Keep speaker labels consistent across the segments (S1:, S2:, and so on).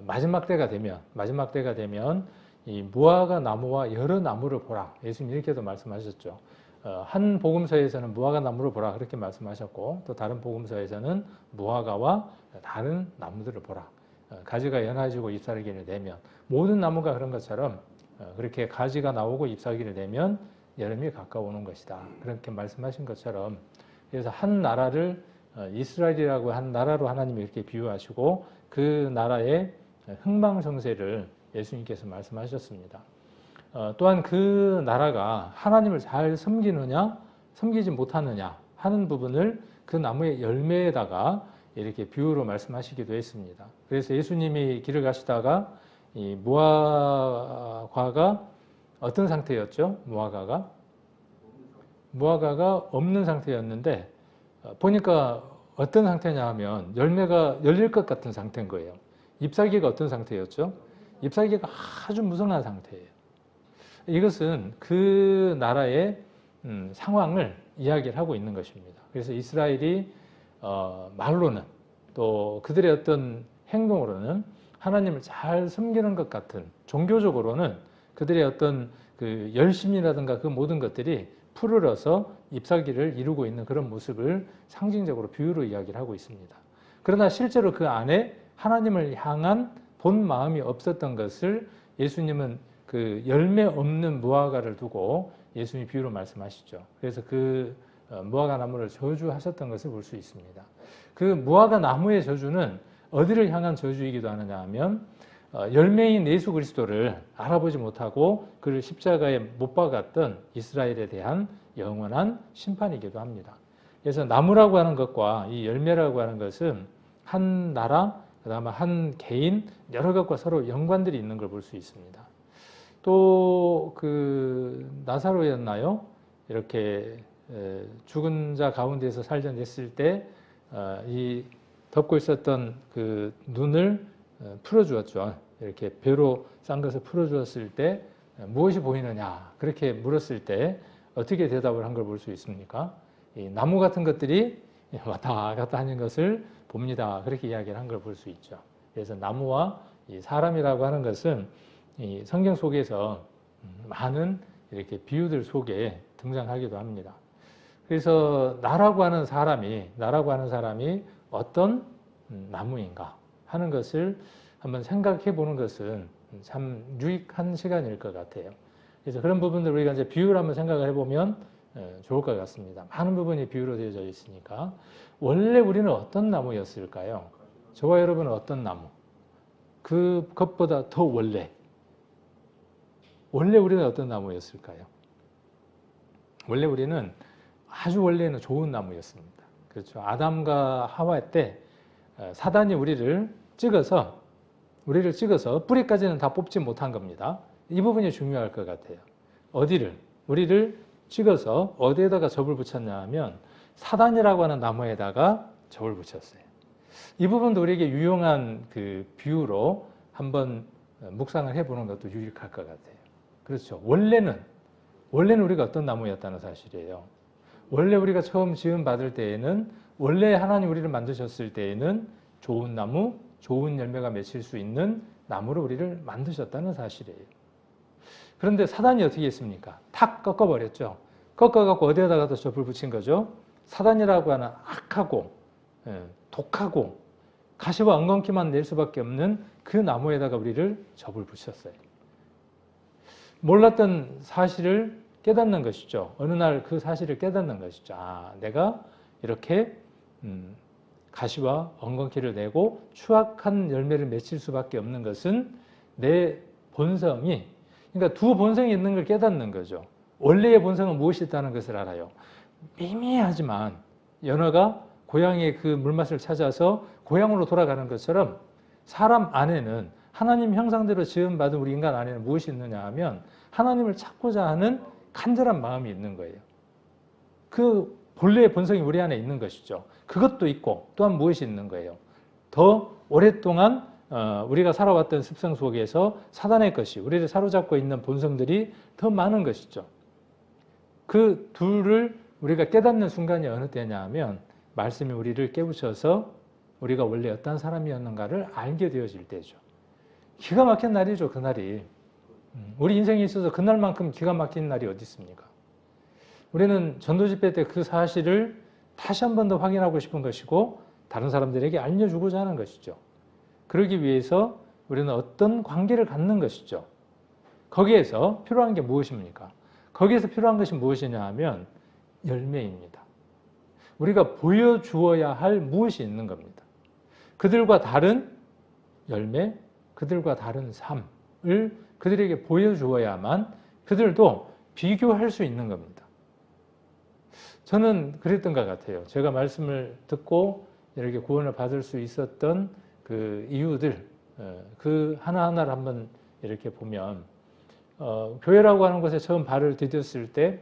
S1: 마지막 때가 되면 이 무화과 나무와 여러 나무를 보라. 예수님 이렇게도 말씀하셨죠. 한 복음서에서는 무화과 나무를 보라 그렇게 말씀하셨고 또 다른 복음서에서는 무화과와 다른 나무들을 보라. 가지가 연해지고 잎사귀를 내면 모든 나무가 그런 것처럼 그렇게 가지가 나오고 잎사귀를 내면 여름이 가까워오는 것이다. 그렇게 말씀하신 것처럼 그래서 한 나라를 이스라엘이라고 한 나라로 하나님이 이렇게 비유하시고 그 나라의 흥망성쇠를 예수님께서 말씀하셨습니다. 또한 그 나라가 하나님을 잘 섬기느냐 섬기지 못하느냐 하는 부분을 그 나무의 열매에다가 이렇게 비유로 말씀하시기도 했습니다. 그래서 예수님이 길을 가시다가 이 무화과가 어떤 상태였죠? 무화과가 없는 상태였는데 보니까 어떤 상태냐 하면 열매가 열릴 것 같은 상태인 거예요. 잎사귀가 어떤 상태였죠? 잎사귀가 아주 무성한 상태예요. 이것은 그 나라의 상황을 이야기를 하고 있는 것입니다. 그래서 이스라엘이 말로는 또 그들의 어떤 행동으로는 하나님을 잘 섬기는 것 같은 종교적으로는 그들의 어떤 그 열심이라든가 그 모든 것들이 푸르러서 잎사귀를 이루고 있는 그런 모습을 상징적으로 비유로 이야기를 하고 있습니다. 그러나 실제로 그 안에 하나님을 향한 본 마음이 없었던 것을 예수님은 그 열매 없는 무화과를 두고 예수님이 비유로 말씀하시죠. 그래서 그 무화과 나무를 저주하셨던 것을 볼 수 있습니다. 그 무화과 나무의 저주는 어디를 향한 저주이기도 하느냐 하면 열매인 예수 그리스도를 알아보지 못하고 그를 십자가에 못 박았던 이스라엘에 대한 영원한 심판이기도 합니다. 그래서 나무라고 하는 것과 이 열매라고 하는 것은 한 나라, 그다음에 한 개인 여러 것과 서로 연관들이 있는 걸 볼 수 있습니다. 또 그 나사로였나요? 이렇게 죽은 자 가운데서 살려냈을 때 이 덮고 있었던 그 눈을 풀어주었죠. 이렇게 배로 싼 것을 풀어주었을 때 무엇이 보이느냐 그렇게 물었을 때 어떻게 대답을 한 걸 볼 수 있습니까? 이 나무 같은 것들이 왔다 갔다 하는 것을 봅니다. 그렇게 이야기를 한 걸 볼 수 있죠. 그래서 나무와 이 사람이라고 하는 것은 이 성경 속에서 많은 이렇게 비유들 속에 등장하기도 합니다. 그래서 나라고 하는 사람이 어떤 나무인가 하는 것을 한번 생각해 보는 것은 참 유익한 시간일 것 같아요. 그래서 그런 부분들 우리가 이제 비유를 한번 생각을 해보면 좋을 것 같습니다. 많은 부분이 비유로 되어져 있으니까 원래 우리는 어떤 나무였을까요? 저와 여러분은 어떤 나무? 그것보다 더 원래 우리는 어떤 나무였을까요? 원래 우리는 아주 원래는 좋은 나무였습니다. 그렇죠. 아담과 하와 때 사단이 우리를 찍어서 뿌리까지는 다 뽑지 못한 겁니다. 이 부분이 중요할 것 같아요. 우리를 찍어서 어디에다가 접을 붙였냐 하면 사단이라고 하는 나무에다가 접을 붙였어요. 이 부분도 우리에게 유용한 그 비유로 한번 묵상을 해보는 것도 유익할 것 같아요. 그렇죠. 원래는 우리가 어떤 나무였다는 사실이에요. 원래 우리가 처음 지음 받을 때에는 원래 하나님 우리를 만드셨을 때에는 좋은 나무, 좋은 열매가 맺힐 수 있는 나무로 우리를 만드셨다는 사실이에요. 그런데 사단이 어떻게 했습니까? 탁 꺾어버렸죠. 꺾어갖고 어디에다가 더 접을 붙인 거죠? 사단이라고 하는 악하고 독하고 가시와 엉겅퀴만 낼 수밖에 없는 그 나무에다가 우리를 접을 붙였어요. 몰랐던 사실을 깨닫는 것이죠. 어느 날 그 사실을 깨닫는 것이죠. 내가 이렇게 가시와 엉겅퀴를 내고 추악한 열매를 맺힐 수밖에 없는 것은 내 본성이, 그러니까 두 본성이 있는 걸 깨닫는 거죠. 원래의 본성은 무엇이 있다는 것을 알아요. 미미하지만 연어가 고향의 그 물맛을 찾아서 고향으로 돌아가는 것처럼 사람 안에는 하나님 형상대로 지음받은 우리 인간 안에는 무엇이 있느냐 하면 하나님을 찾고자 하는 간절한 마음이 있는 거예요. 그 본래의 본성이 우리 안에 있는 것이죠. 그것도 있고 또한 무엇이 있는 거예요. 더 오랫동안 우리가 살아왔던 습성 속에서 사단의 것이 우리를 사로잡고 있는 본성들이 더 많은 것이죠. 그 둘을 우리가 깨닫는 순간이 어느 때냐 하면 말씀이 우리를 깨우쳐서 우리가 원래 어떤 사람이었는가를 알게 되어질 때죠. 기가 막힌 날이죠, 그날이. 우리 인생에 있어서 그날만큼 기가 막힌 날이 어디 있습니까? 우리는 전도 집회 때 그 사실을 다시 한 번 더 확인하고 싶은 것이고 다른 사람들에게 알려주고자 하는 것이죠. 그러기 위해서 우리는 어떤 관계를 갖는 것이죠. 거기에서 필요한 게 무엇입니까? 거기에서 필요한 것이 무엇이냐 하면 열매입니다. 우리가 보여주어야 할 무엇이 있는 겁니다. 그들과 다른 열매, 그들과 다른 삶을 그들에게 보여주어야만 그들도 비교할 수 있는 겁니다. 저는 그랬던 것 같아요. 제가 말씀을 듣고 이렇게 구원을 받을 수 있었던 그 이유들, 그 하나하나를 한번 이렇게 보면, 교회라고 하는 곳에 처음 발을 디뎠을 때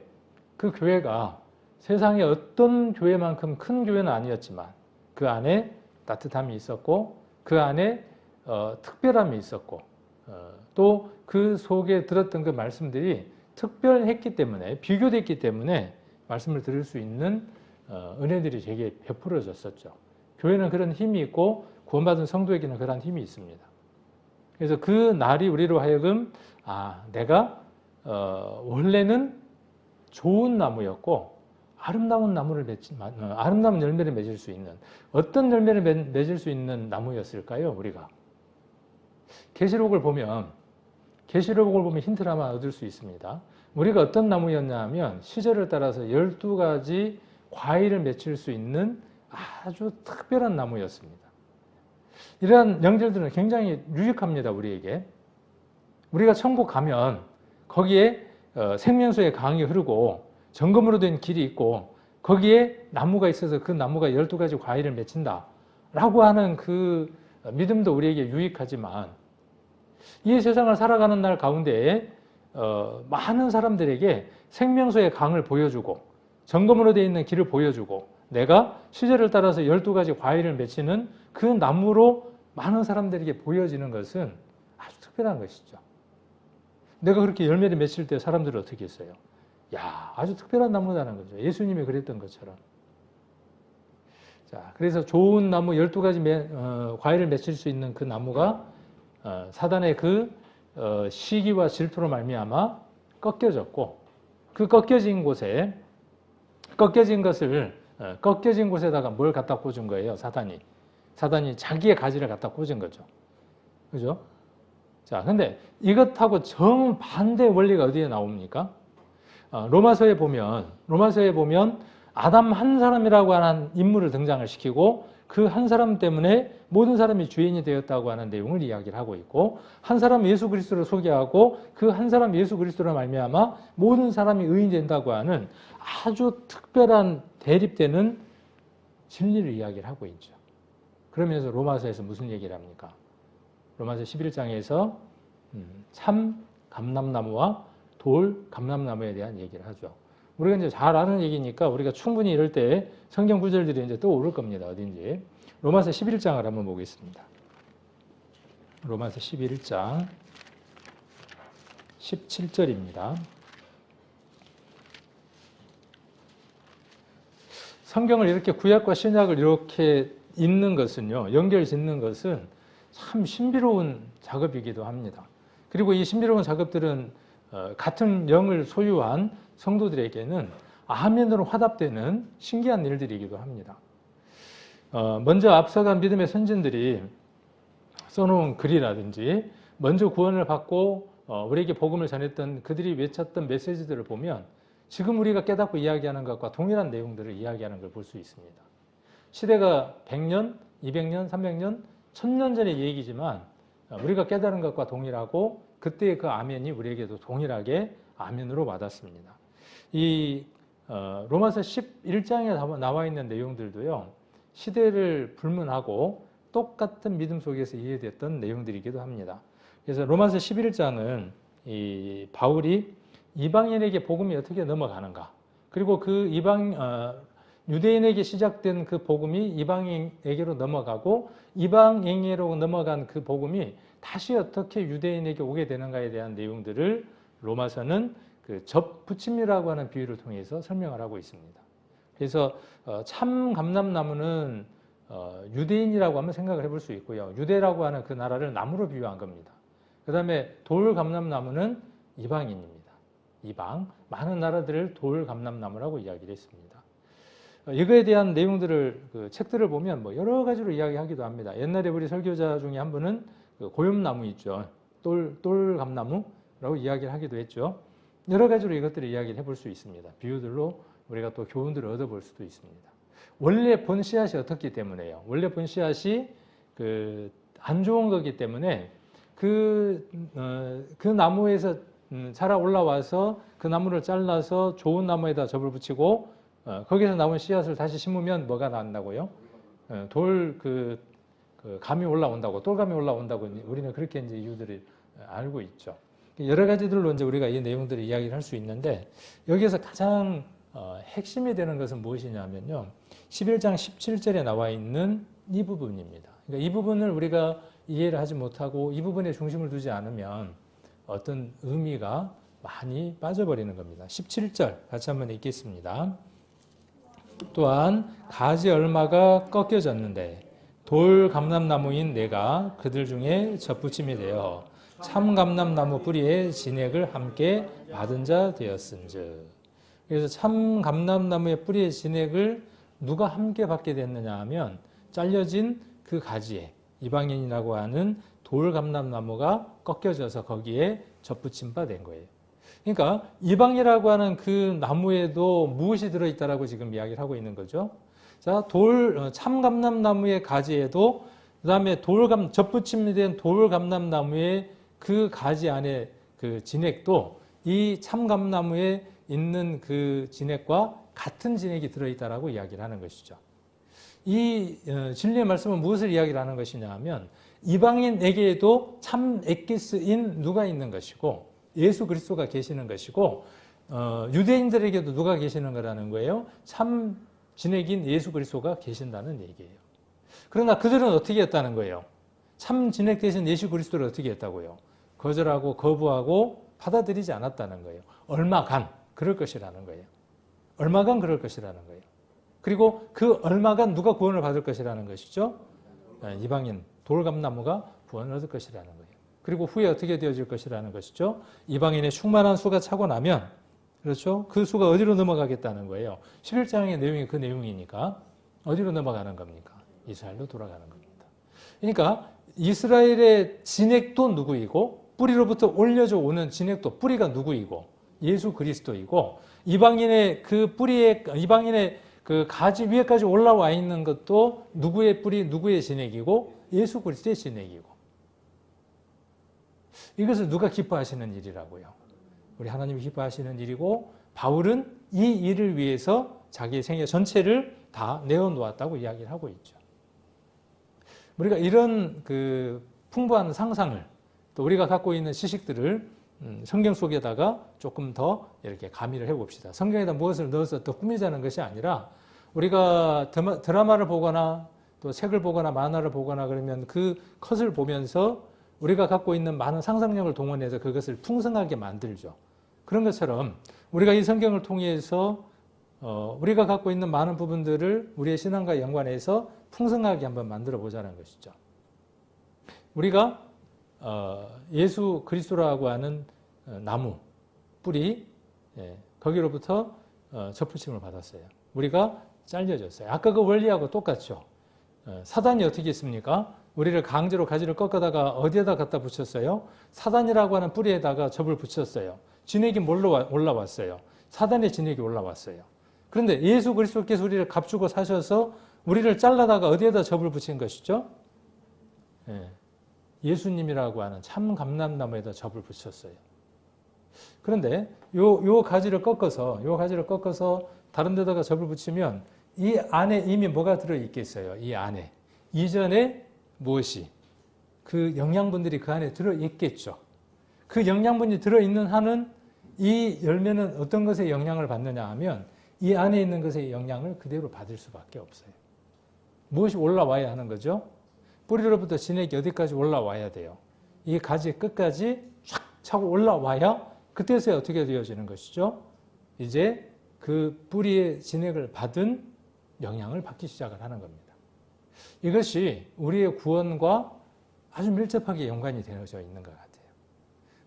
S1: 그 교회가 세상에 어떤 교회만큼 큰 교회는 아니었지만 그 안에 따뜻함이 있었고 그 안에 특별함이 있었고 또 그 속에 들었던 그 말씀들이 특별했기 때문에 비교됐기 때문에 말씀을 들을 수 있는 은혜들이 제게 베풀어졌었죠. 교회는 그런 힘이 있고 구원받은 성도에게는 그런 힘이 있습니다. 그래서 그 날이 우리로 하여금 내가 원래는 좋은 나무였고 아름다운 아름다운 열매를 맺을 수 있는 어떤 열매를 맺을 수 있는 나무였을까요? 우리가 계시록을 보면 힌트를 하나 얻을 수 있습니다. 우리가 어떤 나무였냐 하면 시절을 따라서 12가지 과일을 맺힐 수 있는 아주 특별한 나무였습니다. 이러한 명절들은 굉장히 유익합니다. 우리에게. 우리가 천국 가면 거기에 생명수의 강이 흐르고 정금으로 된 길이 있고 거기에 나무가 있어서 그 나무가 12가지 과일을 맺힌다 라고 하는 그 믿음도 우리에게 유익하지만 이 세상을 살아가는 날 가운데 많은 사람들에게 생명수의 강을 보여주고 정금으로 되어 있는 길을 보여주고 내가 시절을 따라서 12가지 과일을 맺히는 그 나무로 많은 사람들에게 보여지는 것은 아주 특별한 것이죠. 내가 그렇게 열매를 맺힐 때 사람들은 어떻게 했어요? 야, 아주 특별한 나무다는 거죠. 예수님이 그랬던 것처럼. 자, 그래서 좋은 나무 12가지 과일을 맺힐 수 있는 그 나무가 사단의 그 시기와 질투로 말미암아 꺾여졌고 그 꺾여진 곳에다가 뭘 갖다 꽂은 거예요? 사단이 자기의 가지를 갖다 꽂은 거죠. 그죠? 자, 근데 이것하고 정반대 원리가 어디에 나옵니까? 로마서에 보면 아담 한 사람이라고 하는 인물을 등장을 시키고 그 한 사람 때문에 모든 사람이 주인이 되었다고 하는 내용을 이야기를 하고 있고 한 사람 예수 그리스도를 소개하고 그 한 사람 예수 그리스도로 말미암아 모든 사람이 의인이 된다고 하는 아주 특별한 대립되는 진리를 이야기를 하고 있죠. 그러면서 로마서에서 무슨 얘기를 합니까? 로마서 11장에서 참 감람나무와 돌 감람나무에 대한 얘기를 하죠. 우리가 이제 잘 아는 얘기니까 우리가 충분히 이럴 때 성경 구절들이 이제 떠오를 겁니다. 어딘지. 로마서 11장을 한번 보겠습니다. 로마서 11장 17절입니다. 성경을 이렇게 구약과 신약을 이렇게 읽는 것은요, 연결 짓는 것은 참 신비로운 작업이기도 합니다. 그리고 이 신비로운 작업들은 같은 영을 소유한 성도들에게는 아멘으로 화답되는 신기한 일들이기도 합니다. 먼저 앞서간 믿음의 선진들이 써놓은 글이라든지 먼저 구원을 받고 우리에게 복음을 전했던 그들이 외쳤던 메시지들을 보면 지금 우리가 깨닫고 이야기하는 것과 동일한 내용들을 이야기하는 걸 볼 수 있습니다. 시대가 100년, 200년, 300년, 1000년 전의 얘기지만 우리가 깨달은 것과 동일하고 그때의 그 아멘이 우리에게도 동일하게 아멘으로 와닿습니다. 이 로마서 11장에 나와 있는 내용들도요, 시대를 불문하고 똑같은 믿음 속에서 이해됐던 내용들이기도 합니다. 그래서 로마서 11장은 이 바울이 이방인에게 복음이 어떻게 넘어가는가, 그리고 그 유대인에게 시작된 그 복음이 이방인에게로 넘어가고 이방인에게로 넘어간 그 복음이 다시 어떻게 유대인에게 오게 되는가에 대한 내용들을 로마서는 그 접붙임이라고 하는 비유를 통해서 설명을 하고 있습니다. 그래서 참 감람나무는 유대인이라고 한번 생각을 해볼 수 있고요. 유대라고 하는 그 나라를 나무로 비유한 겁니다. 그 다음에 돌감람나무는 이방인입니다. 이방. 많은 나라들을 돌감람나무라고 이야기를 했습니다. 이거에 대한 내용들을 그 책들을 보면 뭐 여러 가지로 이야기하기도 합니다. 옛날에 우리 설교자 중에 한 분은 그 고염나무 있죠. 돌감나무라고 이야기를 하기도 했죠. 여러 가지로 이것들을 이야기를 해볼 수 있습니다. 비유들로 우리가 또 교훈들을 얻어볼 수도 있습니다. 원래 본 씨앗이 어떻기 때문에요. 원래 본 씨앗이 안 좋은 거기 때문에 그 나무에서 자라 올라와서 그 나무를 잘라서 좋은 나무에다 접을 붙이고 거기서 나온 씨앗을 다시 심으면 뭐가 난다고요? 감이 올라온다고, 돌감이 올라온다고 우리는 그렇게 이제 이유들을 알고 있죠. 여러 가지들로 이제 우리가 이 내용들을 이야기를 할 수 있는데 여기에서 가장 핵심이 되는 것은 무엇이냐면요. 11장 17절에 나와 있는 이 부분입니다. 그러니까 이 부분을 우리가 이해를 하지 못하고 이 부분에 중심을 두지 않으면 어떤 의미가 많이 빠져버리는 겁니다. 17절 같이 한번 읽겠습니다. 또한 가지 얼마가 꺾여졌는데 돌감람나무인 내가 그들 중에 젖붙임이 되어 참감람나무 뿌리에 진액을 함께 받은 자 되었은즉. 그래서 참감람나무의 뿌리의 진액을 누가 함께 받게 됐느냐 하면 잘려진 그 가지에 이방인이라고 하는 돌감람나무가 꺾여져서 거기에 젖붙임 바 된 거예요. 그러니까 이방이라고 하는 그 나무에도 무엇이 들어있다라고 지금 이야기를 하고 있는 거죠. 자, 참감람나무의 가지에도 그다음에 젖붙임이 된 돌감람나무의 그 가지 안에 그 진액도 이 참감나무에 있는 그 진액과 같은 진액이 들어있다라고 이야기를 하는 것이죠. 이 진리의 말씀은 무엇을 이야기를 하는 것이냐 하면 이방인에게도 참 엑기스인 누가 있는 것이고 예수 그리스도가 계시는 것이고 유대인들에게도 누가 계시는 거라는 거예요. 참 진액인 예수 그리스도가 계신다는 얘기예요. 그러나 그들은 어떻게 했다는 거예요? 참 진액 대신 예수 그리스도를 어떻게 했다고요? 거절하고 거부하고 받아들이지 않았다는 거예요. 얼마간 그럴 것이라는 거예요. 얼마간 그럴 것이라는 거예요. 그리고 그 얼마간 누가 구원을 받을 것이라는 것이죠? 이방인 돌감나무가 구원을 얻을 것이라는 거예요. 그리고 후에 어떻게 되어질 것이라는 것이죠? 이방인의 충만한 수가 차고 나면 그렇죠? 그 수가 어디로 넘어가겠다는 거예요. 11장의 내용이 그 내용이니까 어디로 넘어가는 겁니까? 이스라엘로 돌아가는 겁니다. 그러니까 이스라엘의 진액도 누구이고 뿌리로부터 올려져 오는 진액도 뿌리가 누구이고 예수 그리스도이고 이방인의 그 가지 위에까지 올라와 있는 것도 누구의 뿌리, 누구의 진액이고 예수 그리스도의 진액이고 이것을 누가 기뻐하시는 일이라고요? 우리 하나님이 기뻐하시는 일이고 바울은 이 일을 위해서 자기의 생애 전체를 다 내어놓았다고 이야기를 하고 있죠. 우리가 이런 그 풍부한 상상을 또 우리가 갖고 있는 지식들을 성경 속에다가 조금 더 이렇게 가미를 해봅시다. 성경에다 무엇을 넣어서 더 꾸미자는 것이 아니라 우리가 드라마를 보거나 또 책을 보거나 만화를 보거나 그러면 그 컷을 보면서 우리가 갖고 있는 많은 상상력을 동원해서 그것을 풍성하게 만들죠. 그런 것처럼 우리가 이 성경을 통해서 우리가 갖고 있는 많은 부분들을 우리의 신앙과 연관해서 풍성하게 한번 만들어 보자는 것이죠. 우리가 예수 그리스도라고 하는 나무, 뿌리, 거기로부터 젖붙임을 받았어요. 우리가 잘려졌어요. 아까 그 원리하고 똑같죠. 사단이 어떻게 했습니까? 우리를 강제로 가지를 꺾어다가 어디에다 갖다 붙였어요? 사단이라고 하는 뿌리에다가 젖을 붙였어요. 진액이 뭘로 올라왔어요? 사단의 진액이 올라왔어요. 그런데 예수 그리스도께서 우리를 값주고 사셔서 우리를 잘라다가 어디에다 젖을 붙인 것이죠? 예수님이라고 하는 참 감람나무에다 젖을 붙였어요. 그런데 요 가지를 꺾어서 다른 데다가 젖을 붙이면 이 안에 이미 뭐가 들어있겠어요? 이 안에. 이전에 무엇이? 그 영양분들이 그 안에 들어있겠죠. 그 영양분이 들어있는 한은 이 열매는 어떤 것에 영향을 받느냐 하면 이 안에 있는 것의 영향을 그대로 받을 수밖에 없어요. 무엇이 올라와야 하는 거죠? 뿌리로부터 진액이 어디까지 올라와야 돼요? 이 가지 끝까지 쫙 차고 올라와야 그때서야 어떻게 되어지는 것이죠? 이제 그 뿌리의 진액을 받은 영향을 받기 시작을 하는 겁니다. 이것이 우리의 구원과 아주 밀접하게 연관이 되어져 있는 것 같아요.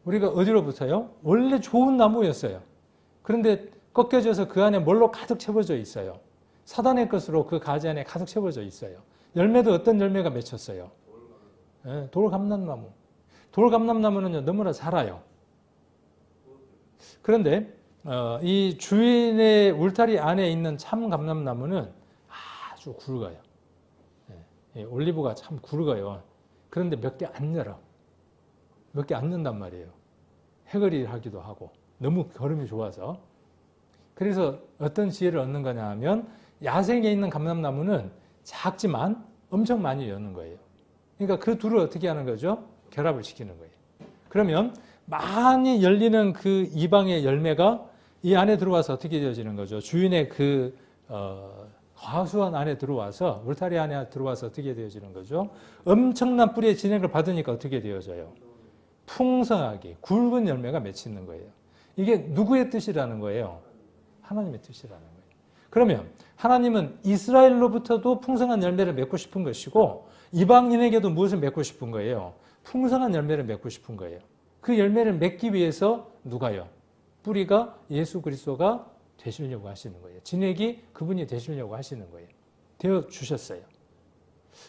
S1: 우리가 어디로 붙어요? 원래 좋은 나무였어요. 그런데 꺾여져서 그 안에 뭘로 가득 채워져 있어요. 사단의 것으로 그 가지 안에 가득 채워져 있어요. 열매도 어떤 열매가 맺혔어요? 네, 돌감람나무. 돌감람나무는요, 너무나 자라요. 그런데 이 주인의 울타리 안에 있는 참 감람나무는 아주 굵어요. 네, 올리브가 참 굵어요. 그런데 몇 개 안 열어. 몇 개 안 넣는단 말이에요. 해거리를 하기도 하고 너무 걸음이 좋아서. 그래서 어떤 지혜를 얻는 거냐 하면 야생에 있는 감람나무는 작지만 엄청 많이 여는 거예요. 그러니까 그 둘을 어떻게 하는 거죠? 결합을 시키는 거예요. 그러면 많이 열리는 그 이방의 열매가 이 안에 들어와서 어떻게 되어지는 거죠? 주인의 그 과수원 안에 들어와서, 울타리 안에 들어와서 어떻게 되어지는 거죠? 엄청난 뿌리의 진액을 받으니까 어떻게 되어져요? 풍성하게 굵은 열매가 맺히는 거예요. 이게 누구의 뜻이라는 거예요? 하나님의 뜻이라는 거예요. 그러면 하나님은 이스라엘로부터도 풍성한 열매를 맺고 싶은 것이고 이방인에게도 무엇을 맺고 싶은 거예요? 풍성한 열매를 맺고 싶은 거예요. 그 열매를 맺기 위해서 누가요? 뿌리가 예수 그리스도가 되시려고 하시는 거예요. 진액이 그분이 되시려고 하시는 거예요. 되어 주셨어요.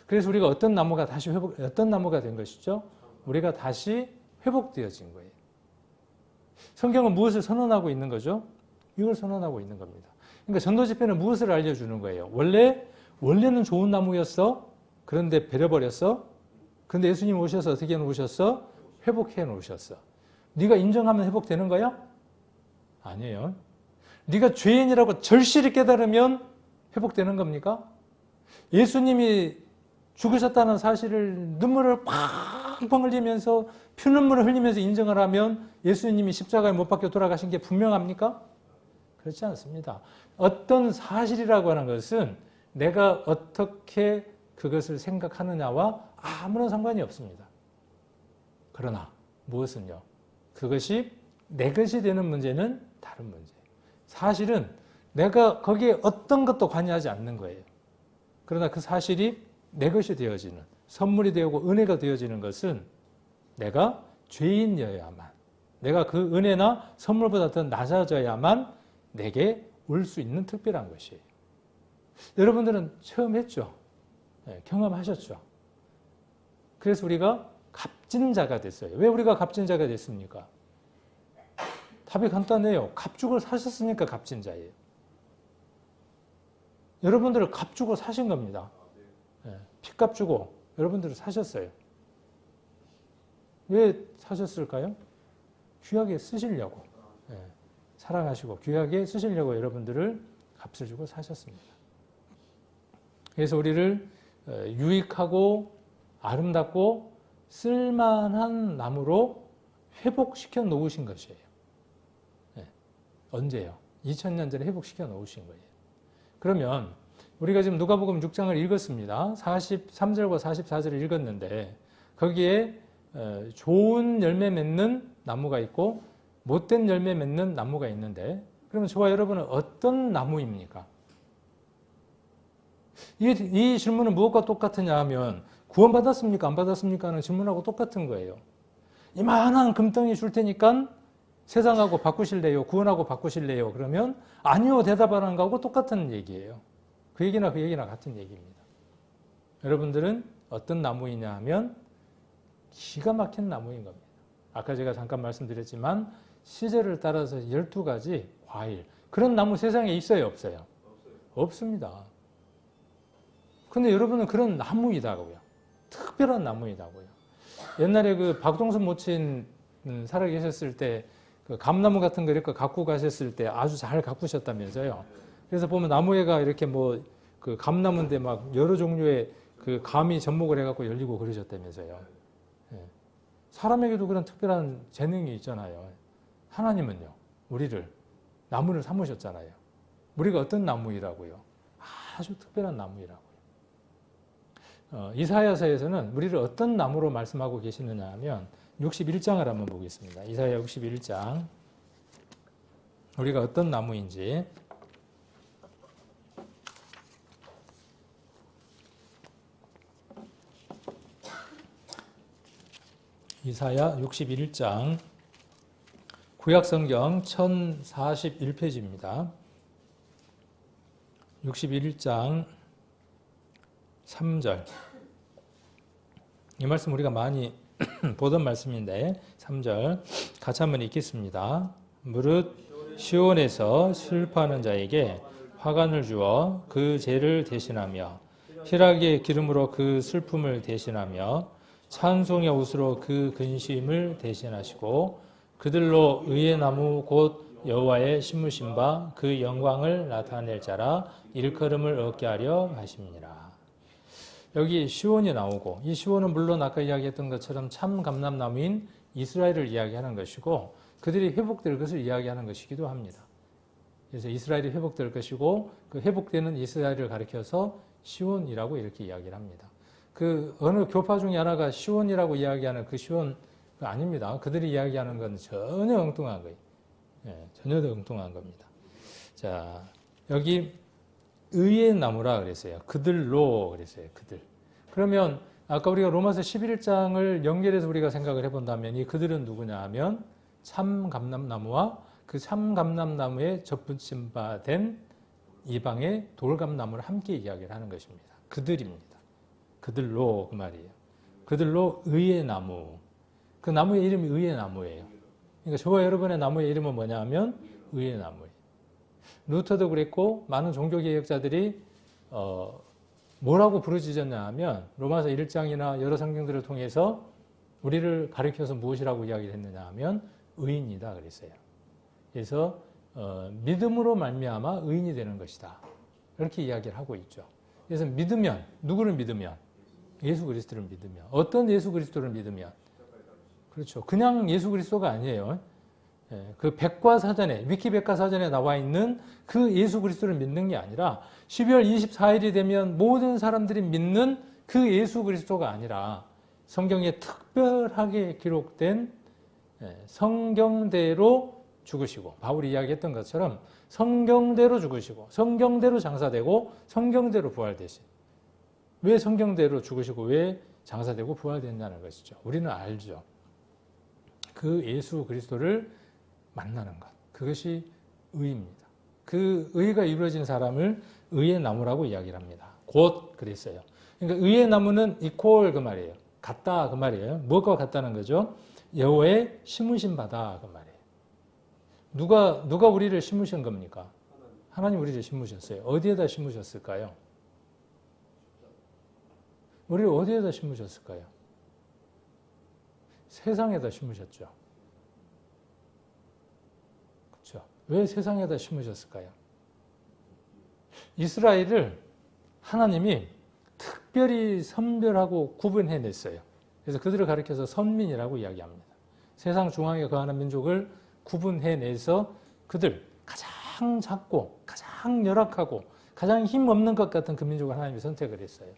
S1: 그래서 우리가 어떤 나무가 된 것이죠? 우리가 다시 회복되어진 거예요. 성경은 무엇을 선언하고 있는 거죠? 이걸 선언하고 있는 겁니다. 그러니까 전도 집회는 무엇을 알려주는 거예요? 원래는 좋은 나무였어. 그런데 베려버렸어. 그런데 예수님 오셔서 어떻게 해놓으셨어? 회복해 놓으셨어. 네가 인정하면 회복되는 거야? 아니에요. 네가 죄인이라고 절실히 깨달으면 회복되는 겁니까? 예수님이 죽으셨다는 사실을 눈물을 팡팡 흘리면서 피눈물을 흘리면서 인정을 하면 예수님이 십자가에 못 박혀 돌아가신 게 분명합니까? 그렇지 않습니다. 어떤 사실이라고 하는 것은 내가 어떻게 그것을 생각하느냐와 아무런 상관이 없습니다. 그러나 무엇은요? 그것이 내 것이 되는 문제는 다른 문제예요. 사실은 내가 거기에 어떤 것도 관여하지 않는 거예요. 그러나 그 사실이 내 것이 되어지는, 선물이 되고 은혜가 되어지는 것은 내가 죄인이어야만, 내가 그 은혜나 선물보다 더 낮아져야만 내게 올 수 있는 특별한 것이에요. 여러분들은 처음 했죠? 네, 경험하셨죠? 그래서 우리가 값진 자가 됐어요. 왜 우리가 값진 자가 됐습니까? 답이 간단해요. 값주고 사셨으니까 값진 자예요. 여러분들을 값주고 사신 겁니다. 네, 피값 주고 여러분들을 사셨어요. 왜 사셨을까요? 귀하게 쓰시려고. 네, 사랑하시고 귀하게 쓰시려고 여러분들을 값을 주고 사셨습니다. 그래서 우리를 유익하고 아름답고 쓸만한 나무로 회복시켜 놓으신 것이에요. 네. 언제요? 2000년 전에 회복시켜 놓으신 거예요. 그러면 우리가 지금 누가복음 6장을 읽었습니다. 43절과 44절을 읽었는데 거기에 좋은 열매 맺는 나무가 있고 못된 열매 맺는 나무가 있는데 그러면 저와 여러분은 어떤 나무입니까? 이 질문은 무엇과 똑같으냐 하면 구원받았습니까? 안 받았습니까? 하는 질문하고 똑같은 거예요. 이만한 금덩이 줄 테니까 세상하고 바꾸실래요? 구원하고 바꾸실래요? 그러면 아니요 대답하는 거하고 똑같은 얘기예요. 그 얘기나 같은 얘기입니다. 여러분들은 어떤 나무이냐 하면 기가 막힌 나무인 겁니다. 아까 제가 잠깐 말씀드렸지만 시절을 따라서 12가지 과일 그런 나무 세상에 있어요? 없어요? 없습니다. 근데 여러분은 그런 나무이다고요. 특별한 나무이다고요. 옛날에 그 박동순 모친 살아 계셨을 때 그 감나무 같은 거 이렇게 갖고 가셨을 때 아주 잘 가꾸셨다면서요. 그래서 보면 나무에가 이렇게 뭐 그 감나무인데 막 여러 종류의 그 감이 접목을 해갖고 열리고 그러셨다면서요. 예. 사람에게도 그런 특별한 재능이 있잖아요. 하나님은요, 우리를 나무를 삼으셨잖아요. 우리가 어떤 나무이라고요? 아주 특별한 나무이라고요. 이사야서에서는 우리를 어떤 나무로 말씀하고 계시느냐 하면 61장을 한번 보겠습니다. 이사야 61장. 우리가 어떤 나무인지. 이사야 61장 구약성경 1041페이지입니다. 61장 3절. 이 말씀 우리가 많이 보던 말씀인데 3절 같이 한번 읽겠습니다. 무릇 시온에서 슬퍼하는 자에게 화관을 주어 그 죄를 대신하며 희락의 기름으로 그 슬픔을 대신하며 찬송의 옷으로 그 근심을 대신하시고 그들로 의의 나무 곧 여호와의 심으신 바 그 영광을 나타낼 자라 일컬음을 얻게 하려 하심이니라. 여기 시온이 나오고 이 시온은 물론 아까 이야기했던 것처럼 참 감람나무인 이스라엘을 이야기하는 것이고 그들이 회복될 것을 이야기하는 것이기도 합니다. 그래서 이스라엘이 회복될 것이고 그 회복되는 이스라엘을 가리켜서 시온이라고 이렇게 이야기를 합니다. 그 어느 교파 중에 하나가 시온이라고 이야기하는 그 시온 아닙니다. 그들이 이야기하는 건 전혀 엉뚱한 거예요. 전혀 엉뚱한 겁니다. 자, 여기 의의 나무라 그랬어요. 그들로 그랬어요. 그들. 그러면 아까 우리가 로마서 11장을 연결해서 우리가 생각을 해본다면 이 그들은 누구냐 하면 참 감람나무와 그 참 감람나무에 접붙임 바 된 이방의 돌감나무를 함께 이야기를 하는 것입니다. 그들입니다. 그들로 그 말이에요. 그들로 의의 나무. 그 나무의 이름이 의의 나무예요. 그러니까 저와 여러분의 나무의 이름은 뭐냐 하면 의의 나무예요. 루터도 그랬고 많은 종교개혁자들이 뭐라고 부르짖었냐 하면 로마서 1장이나 여러 성경들을 통해서 우리를 가리켜서 무엇이라고 이야기를 했느냐 하면 의인이다 그랬어요. 그래서 믿음으로 말미암아 의인이 되는 것이다. 이렇게 이야기를 하고 있죠. 그래서 믿으면 누구를 믿으면 예수 그리스도를 믿으면 어떤 예수 그리스도를 믿으면 그렇죠. 그냥 예수 그리스도가 아니에요. 그 백과사전에 위키백과사전에 나와 있는 그 예수 그리스도를 믿는 게 아니라 12월 24일이 되면 모든 사람들이 믿는 그 예수 그리스도가 아니라 성경에 특별하게 기록된 성경대로 죽으시고 바울이 이야기했던 것처럼 성경대로 죽으시고 성경대로 장사되고 성경대로 부활되신 왜 성경대로 죽으시고 왜 장사되고 부활됐냐는 것이죠. 우리는 알죠. 그 예수 그리스도를 만나는 것. 그것이 의입니다. 그 의가 이루어진 사람을 의의 나무라고 이야기를 합니다. 곧 그랬어요. 그러니까 의의 나무는 이퀄 그 말이에요. 같다 그 말이에요. 무엇과 같다는 거죠? 여호와의 심으신 바다 그 말이에요. 누가 우리를 심으신 겁니까? 하나님 우리를 심으셨어요. 어디에다 심으셨을까요? 우리를 어디에다 심으셨을까요? 세상에다 심으셨죠. 그렇죠. 왜 세상에다 심으셨을까요? 이스라엘을 하나님이 특별히 선별하고 구분해냈어요. 그래서 그들을 가리켜서 선민이라고 이야기합니다. 세상 중앙에 거하는 민족을 구분해내서 그들 가장 작고 가장 열악하고 가장 힘없는 것 같은 그 민족을 하나님이 선택을 했어요.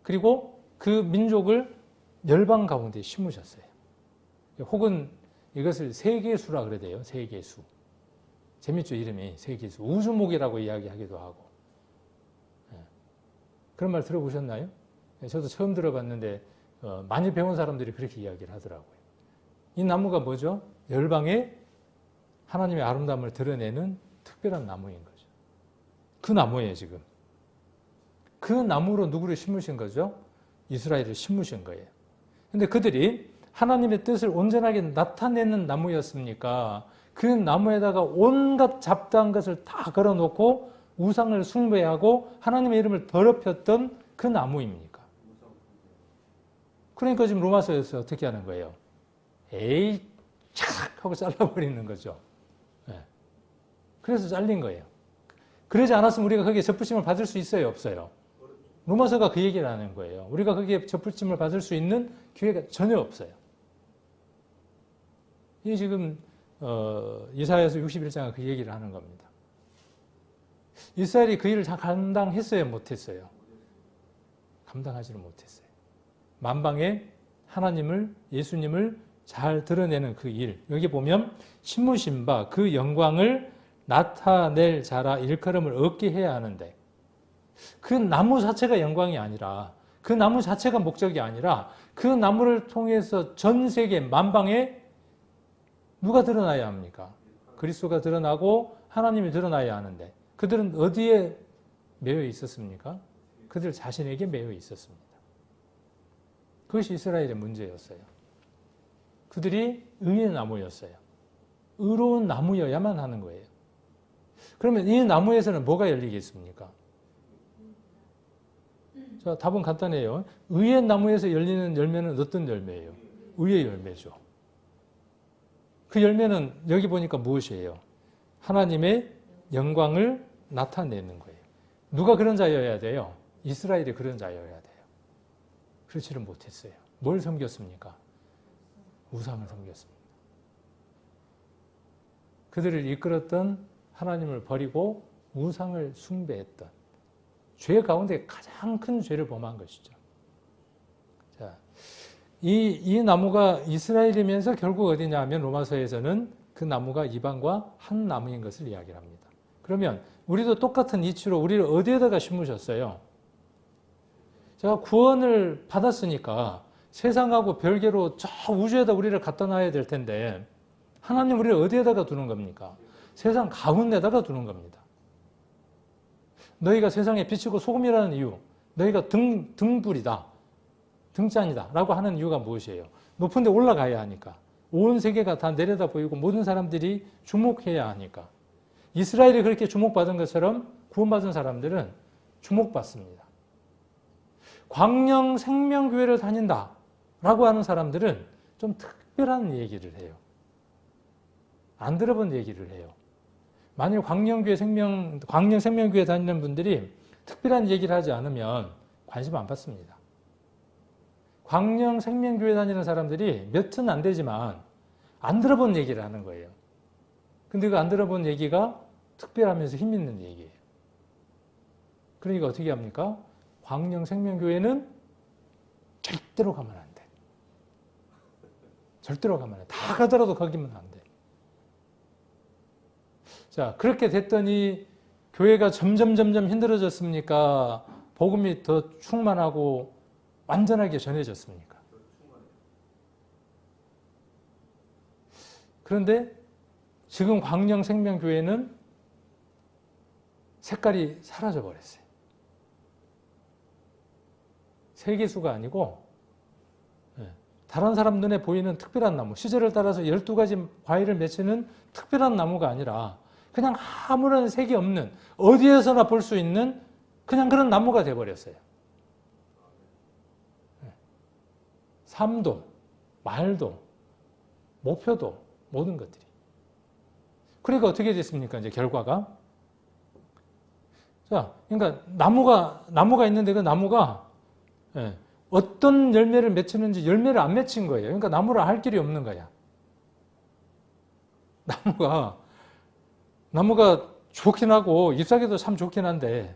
S1: 그리고 그 민족을 열방 가운데 심으셨어요. 혹은 이것을 세계수라 그래야 세계수. 재밌죠, 이름이. 세계수. 우주목이라고 이야기하기도 하고. 그런 말 들어보셨나요? 저도 처음 들어봤는데 많이 배운 사람들이 그렇게 이야기를 하더라고요. 이 나무가 뭐죠? 열방에 하나님의 아름다움을 드러내는 특별한 나무인 거죠. 그 나무예요, 지금. 그 나무로 누구를 심으신 거죠? 이스라엘을 심으신 거예요. 근데 그들이 하나님의 뜻을 온전하게 나타내는 나무였습니까? 그 나무에다가 온갖 잡다한 것을 다 걸어놓고 우상을 숭배하고 하나님의 이름을 더럽혔던 그 나무입니까? 그러니까 지금 로마서에서 어떻게 하는 거예요? 에이, 착! 하고 잘라버리는 거죠. 그래서 잘린 거예요. 그러지 않았으면 우리가 거기에 접붙임을 받을 수 있어요? 없어요? 로마서가 그 얘기를 하는 거예요. 우리가 거기에 접붙임을 받을 수 있는 기회가 전혀 없어요. 이게 지금 이사야서 61장은 그 얘기를 하는 겁니다. 이스라엘이 그 일을 다 감당했어요? 못했어요? 감당하지를 못했어요. 만방에 하나님을, 예수님을 잘 드러내는 그 일. 여기 보면 심으신 바 그 영광을 나타낼 자라 일컬음을 얻게 해야 하는데 그 나무 자체가 영광이 아니라 그 나무 자체가 목적이 아니라 그 나무를 통해서 전 세계 만방에 누가 드러나야 합니까? 그리스도가 드러나고 하나님이 드러나야 하는데 그들은 어디에 매여 있었습니까? 그들 자신에게 매여 있었습니다. 그것이 이스라엘의 문제였어요. 그들이 의의 나무였어요. 의로운 나무여야만 하는 거예요. 그러면 이 나무에서는 뭐가 열리겠습니까? 자, 답은 간단해요. 의의 나무에서 열리는 열매는 어떤 열매예요? 의의 열매죠. 그 열매는 여기 보니까 무엇이에요? 하나님의 영광을 나타내는 거예요. 누가 그런 자여야 돼요? 이스라엘이 그런 자여야 돼요. 그렇지를 못했어요. 뭘 섬겼습니까? 우상을 섬겼습니다. 그들을 이끌었던 하나님을 버리고 우상을 숭배했던 죄 가운데 가장 큰 죄를 범한 것이죠. 자, 이 나무가 이스라엘이면서 결국 어디냐 하면 로마서에서는 그 나무가 이방과 한 나무인 것을 이야기합니다. 그러면 우리도 똑같은 이치로 우리를 어디에다가 심으셨어요? 제가 구원을 받았으니까 세상하고 별개로 저 우주에다 우리를 갖다 놔야 될 텐데 하나님 우리를 어디에다가 두는 겁니까? 세상 가운데다가 두는 겁니다. 너희가 세상에 비치고 소금이라는 이유, 너희가 등불이다, 등잔이다 라고 하는 이유가 무엇이에요? 높은 데 올라가야 하니까. 온 세계가 다 내려다 보이고 모든 사람들이 주목해야 하니까. 이스라엘이 그렇게 주목받은 것처럼 구원받은 사람들은 주목받습니다. 광영 생명교회를 다닌다 라고 하는 사람들은 좀 특별한 얘기를 해요. 안 들어본 얘기를 해요. 만일 광영 생명교회 다니는 분들이 특별한 얘기를 하지 않으면 관심 안 받습니다. 광영 생명교회 다니는 사람들이 몇은 안 되지만 안 들어본 얘기를 하는 거예요. 근데 그 안 들어본 얘기가 특별하면서 힘 있는 얘기예요. 그러니까 어떻게 합니까? 광영 생명교회는 절대로 가면 안 돼. 절대로 가면 안 돼. 다 가더라도 거기면 안 돼. 자, 그렇게 됐더니 교회가 점점 힘들어졌습니까? 복음이 더 충만하고 완전하게 전해졌습니까? 그런데 지금 광영생명교회는 색깔이 사라져버렸어요. 세계수가 아니고 다른 사람 눈에 보이는 특별한 나무, 시절을 따라서 12가지 과일을 맺히는 특별한 나무가 아니라 그냥 아무런 색이 없는 어디에서나 볼 수 있는 그냥 그런 나무가 돼버렸어요. 삶도, 말도, 목표도 모든 것들이. 그러니까 어떻게 됐습니까? 이제 결과가. 자, 그러니까 나무가 있는데 그 나무가 어떤 열매를 맺히는지 열매를 안 맺힌 거예요. 그러니까 나무를 할 길이 없는 거야. 나무가 좋긴 하고 잎사귀도 참 좋긴 한데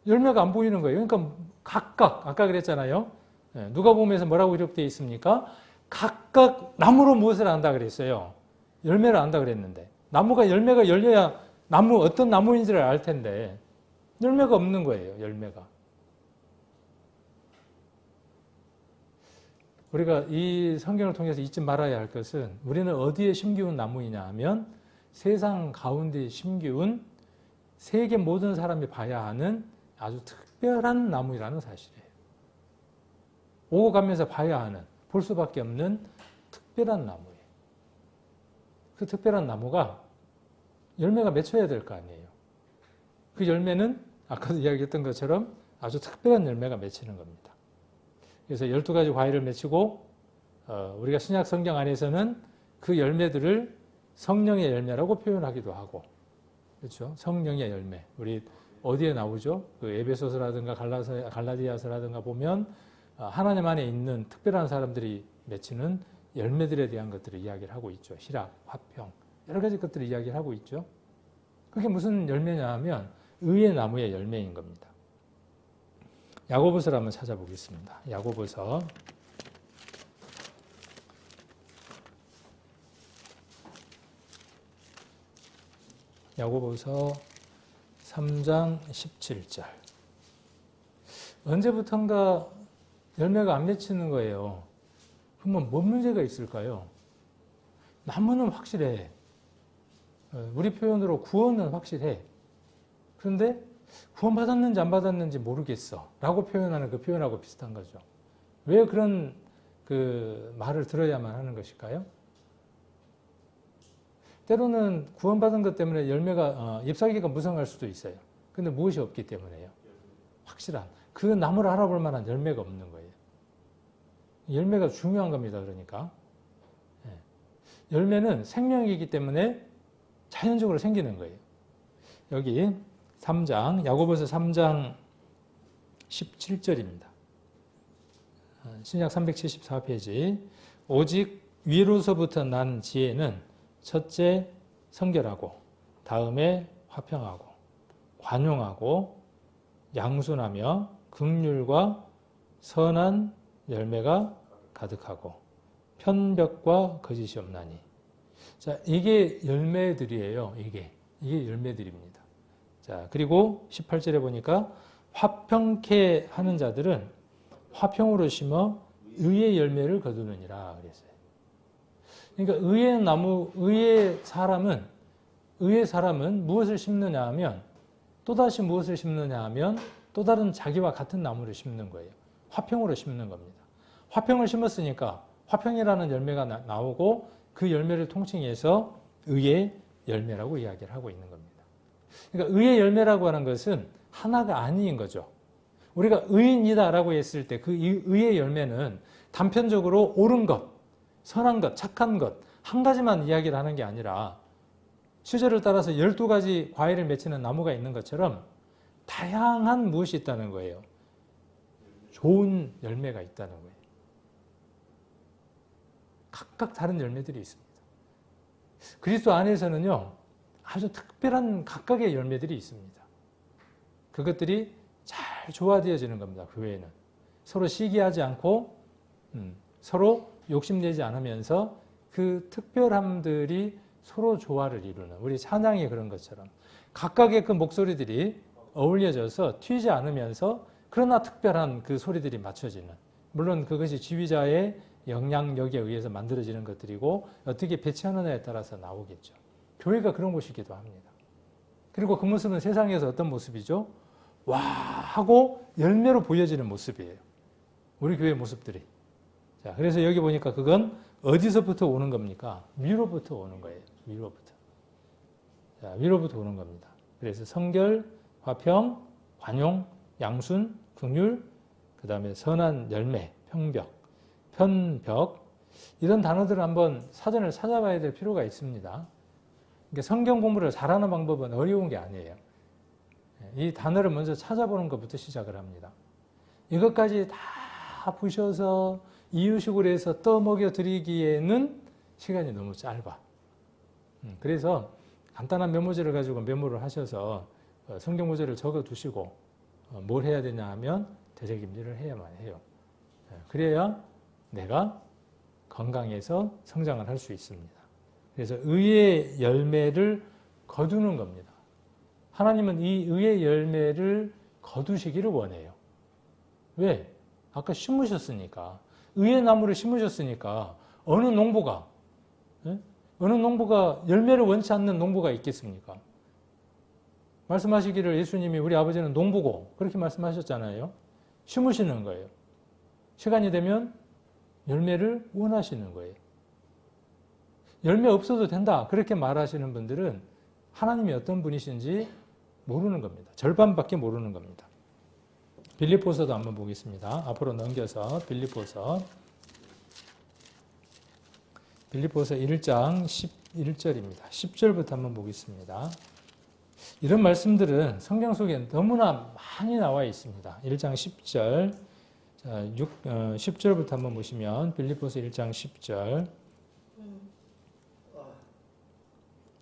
S1: 열매가 안 보이는 거예요. 그러니까 각각 아까 그랬잖아요. 누가복음에서 뭐라고 기록되어 있습니까? 각각 나무로 무엇을 안다 그랬어요. 열매를 안다 그랬는데 나무가 열매가 열려야 어떤 나무인지를 알 텐데 열매가 없는 거예요. 열매가. 우리가 이 성경을 통해서 잊지 말아야 할 것은 우리는 어디에 심기운 나무이냐 하면 세상 가운데 심기운 세계 모든 사람이 봐야 하는 아주 특별한 나무라는 사실이에요. 오고 가면서 봐야 하는, 볼 수밖에 없는 특별한 나무예요. 그 특별한 나무가 열매가 맺혀야 될 거 아니에요. 그 열매는 아까도 이야기했던 것처럼 아주 특별한 열매가 맺히는 겁니다. 그래서 12가지 과일을 맺히고 우리가 신약 성경 안에서는 그 열매들을 성령의 열매라고 표현하기도 하고, 그렇죠? 성령의 열매. 우리 어디에 나오죠? 그 에베소서라든가 갈라디아서라든가 보면 하나님 안에 있는 특별한 사람들이 맺히는 열매들에 대한 것들을 이야기를 하고 있죠. 희락, 화평, 여러 가지 것들을 이야기를 하고 있죠. 그게 무슨 열매냐 하면 의의 나무의 열매인 겁니다. 야고보서를 한번 찾아보겠습니다. 야고보서 3장 17절. 언제부턴가 열매가 안 맺히는 거예요. 그러면 뭔 문제가 있을까요? 나무는 확실해. 우리 표현으로 구원은 확실해. 그런데 구원받았는지 안 받았는지 모르겠어 라고 표현하는 그 표현하고 비슷한 거죠. 왜 그런 그 말을 들어야만 하는 것일까요? 때로는 구원받은 것 때문에 열매가 잎사귀가 무성할 수도 있어요. 근데 무엇이 없기 때문에요? 확실한 그 나무를 알아볼 만한 열매가 없는 거예요. 열매가 중요한 겁니다. 그러니까 열매는 생명이기 때문에 자연적으로 생기는 거예요. 여기 3장 야고보서 3장 17절입니다. 신약 374페이지. 오직 위로서부터 난 지혜는 첫째 성결하고 다음에 화평하고 관용하고 양순하며 긍휼과 선한 열매가 가득하고 편벽과 거짓이 없나니. 자, 이게 열매들이에요. 이게 열매들입니다. 자, 그리고 18절에 보니까 화평케 하는 자들은 화평으로 심어 의의 열매를 거두느니라 그랬어요. 그러니까 의의 사람은 무엇을 심느냐 하면 또다시 무엇을 심느냐 하면 또 다른 자기와 같은 나무를 심는 거예요. 화평으로 심는 겁니다. 화평을 심었으니까 화평이라는 열매가 나오고 그 열매를 통칭해서 의의 열매라고 이야기를 하고 있는 겁니다. 그러니까 의의 열매라고 하는 것은 하나가 아닌 거죠. 우리가 의인이다라고 했을 때 그 의의 열매는 단편적으로 옳은 것, 선한 것, 착한 것 한 가지만 이야기를 하는 게 아니라 시절을 따라서 12가지 과일을 맺히는 나무가 있는 것처럼 다양한 무엇이 있다는 거예요. 좋은 열매가 있다는 거예요. 각각 다른 열매들이 있습니다. 그리스도 안에서는요, 아주 특별한 각각의 열매들이 있습니다. 그것들이 잘 조화되어지는 겁니다. 교회에는. 서로 시기하지 않고 서로 욕심내지 않으면서 그 특별함들이 서로 조화를 이루는, 우리 찬양이 그런 것처럼 각각의 그 목소리들이 어울려져서 튀지 않으면서 그러나 특별한 그 소리들이 맞춰지는, 물론 그것이 지휘자의 영향력에 의해서 만들어지는 것들이고 어떻게 배치하느냐에 따라서 나오겠죠. 교회가 그런 곳이기도 합니다. 그리고 그 모습은 세상에서 어떤 모습이죠? 와 하고 열매로 보여지는 모습이에요. 우리 교회 모습들이. 자, 그래서 여기 보니까 그건 어디서부터 오는 겁니까? 위로부터 오는 거예요. 위로부터. 자, 위로부터 오는 겁니다. 그래서 성결, 화평, 관용, 양순, 긍휼, 그 다음에 선한 열매, 편벽, 이런 단어들을 한번 사전을 찾아봐야 될 필요가 있습니다. 그러니까 성경 공부를 잘하는 방법은 어려운 게 아니에요. 이 단어를 먼저 찾아보는 것부터 시작을 합니다. 이것까지 다 부셔서 이유식으로 해서 떠먹여 드리기에는 시간이 너무 짧아. 그래서 간단한 메모지를 가지고 메모를 하셔서 성경 구절을 적어 두시고 뭘 해야 되냐 하면 되새김질을 해야만 해요. 그래야 내가 건강해서 성장을 할 수 있습니다. 그래서 의의 열매를 거두는 겁니다. 하나님은 이 의의 열매를 거두시기를 원해요. 왜? 아까 심으셨으니까. 의의 나무를 심으셨으니까 어느 농부가 열매를 원치 않는 농부가 있겠습니까? 말씀하시기를 예수님이 우리 아버지는 농부고 그렇게 말씀하셨잖아요. 심으시는 거예요. 시간이 되면 열매를 원하시는 거예요. 열매 없어도 된다 그렇게 말하시는 분들은 하나님이 어떤 분이신지 모르는 겁니다. 절반밖에 모르는 겁니다. 빌립보서도 한번 보겠습니다. 앞으로 넘겨서 빌립보서 1장 11절입니다. 10절부터 한번 보겠습니다. 이런 말씀들은 성경 속에 너무나 많이 나와 있습니다. 1장 10절, 10절부터 한번 보시면 빌립보서 1장 10절.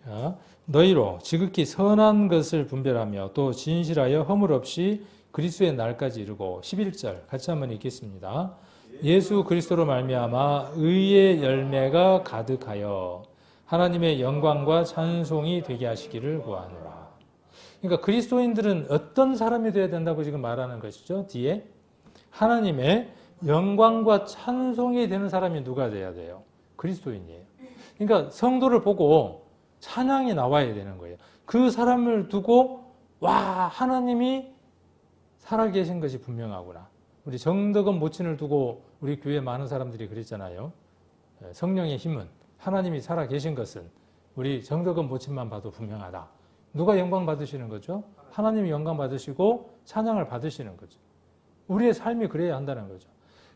S1: 자, 너희로 지극히 선한 것을 분별하며 또 진실하여 허물 없이 그리스도의 날까지 이르고 11절 같이 한번 읽겠습니다. 예수 그리스도로 말미암아 의의 열매가 가득하여 하나님의 영광과 찬송이 되게 하시기를 구하노라. 그러니까 그리스도인들은 어떤 사람이 되어야 된다고 지금 말하는 것이죠. 뒤에 하나님의 영광과 찬송이 되는 사람이 누가 돼야 돼요? 그리스도인이에요. 그러니까 성도를 보고 찬양이 나와야 되는 거예요. 그 사람을 두고 와, 하나님이 살아계신 것이 분명하구나. 우리 정덕원 모친을 두고 우리 교회 많은 사람들이 그랬잖아요. 성령의 힘은, 하나님이 살아계신 것은 우리 정덕원 모친만 봐도 분명하다. 누가 영광 받으시는 거죠? 하나님이 영광 받으시고 찬양을 받으시는 거죠. 우리의 삶이 그래야 한다는 거죠.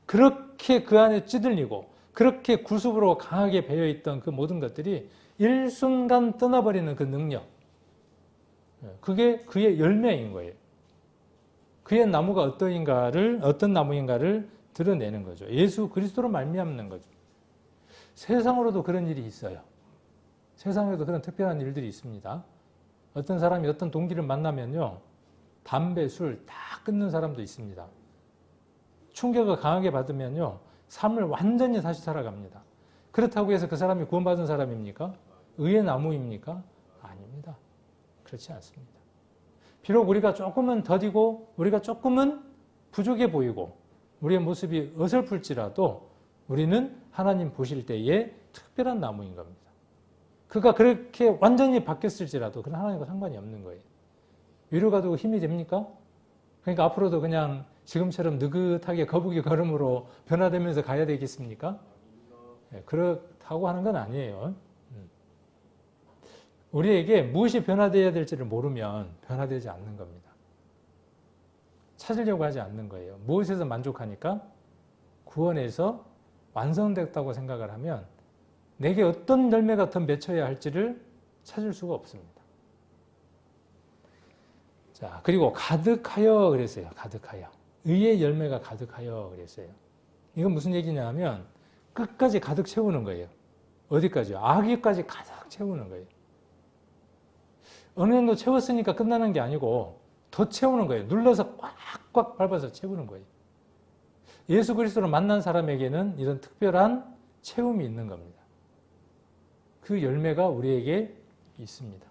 S1: 그렇게 그 안에 찌들리고 그렇게 구습으로 강하게 배어있던 그 모든 것들이 일순간 떠나버리는 그 능력, 그게 그의 열매인 거예요. 그의 나무가 어떤 나무인가를 드러내는 거죠. 예수 그리스도로 말미암는 거죠. 세상으로도 그런 일이 있어요. 세상에도 그런 특별한 일들이 있습니다. 어떤 사람이 어떤 동기를 만나면요, 담배, 술 다 끊는 사람도 있습니다. 충격을 강하게 받으면요, 삶을 완전히 다시 살아갑니다. 그렇다고 해서 그 사람이 구원받은 사람입니까? 의의 나무입니까? 아닙니다. 그렇지 않습니다. 비록 우리가 조금은 더디고 우리가 조금은 부족해 보이고 우리의 모습이 어설플지라도 우리는 하나님 보실 때에 특별한 나무인 겁니다. 그가 그렇게 완전히 바뀌었을지라도 그건 하나님과 상관이 없는 거예요. 위로가 되고 힘이 됩니까? 그러니까 앞으로도 그냥 지금처럼 느긋하게 거북이 걸음으로 변화되면서 가야 되겠습니까? 네, 그렇다고 하는 건 아니에요. 우리에게 무엇이 변화되어야 될지를 모르면 변화되지 않는 겁니다. 찾으려고 하지 않는 거예요. 무엇에서 만족하니까? 구원에서 완성됐다고 생각을 하면 내게 어떤 열매가 더 맺혀야 할지를 찾을 수가 없습니다. 자, 그리고 가득하여 그랬어요. 가득하여. 의의 열매가 가득하여 그랬어요. 이건 무슨 얘기냐면 끝까지 가득 채우는 거예요. 어디까지요? 아기까지 가득 채우는 거예요. 어느 정도 채웠으니까 끝나는 게 아니고 더 채우는 거예요. 눌러서 꽉꽉 밟아서 채우는 거예요. 예수 그리스도를 만난 사람에게는 이런 특별한 채움이 있는 겁니다. 그 열매가 우리에게 있습니다.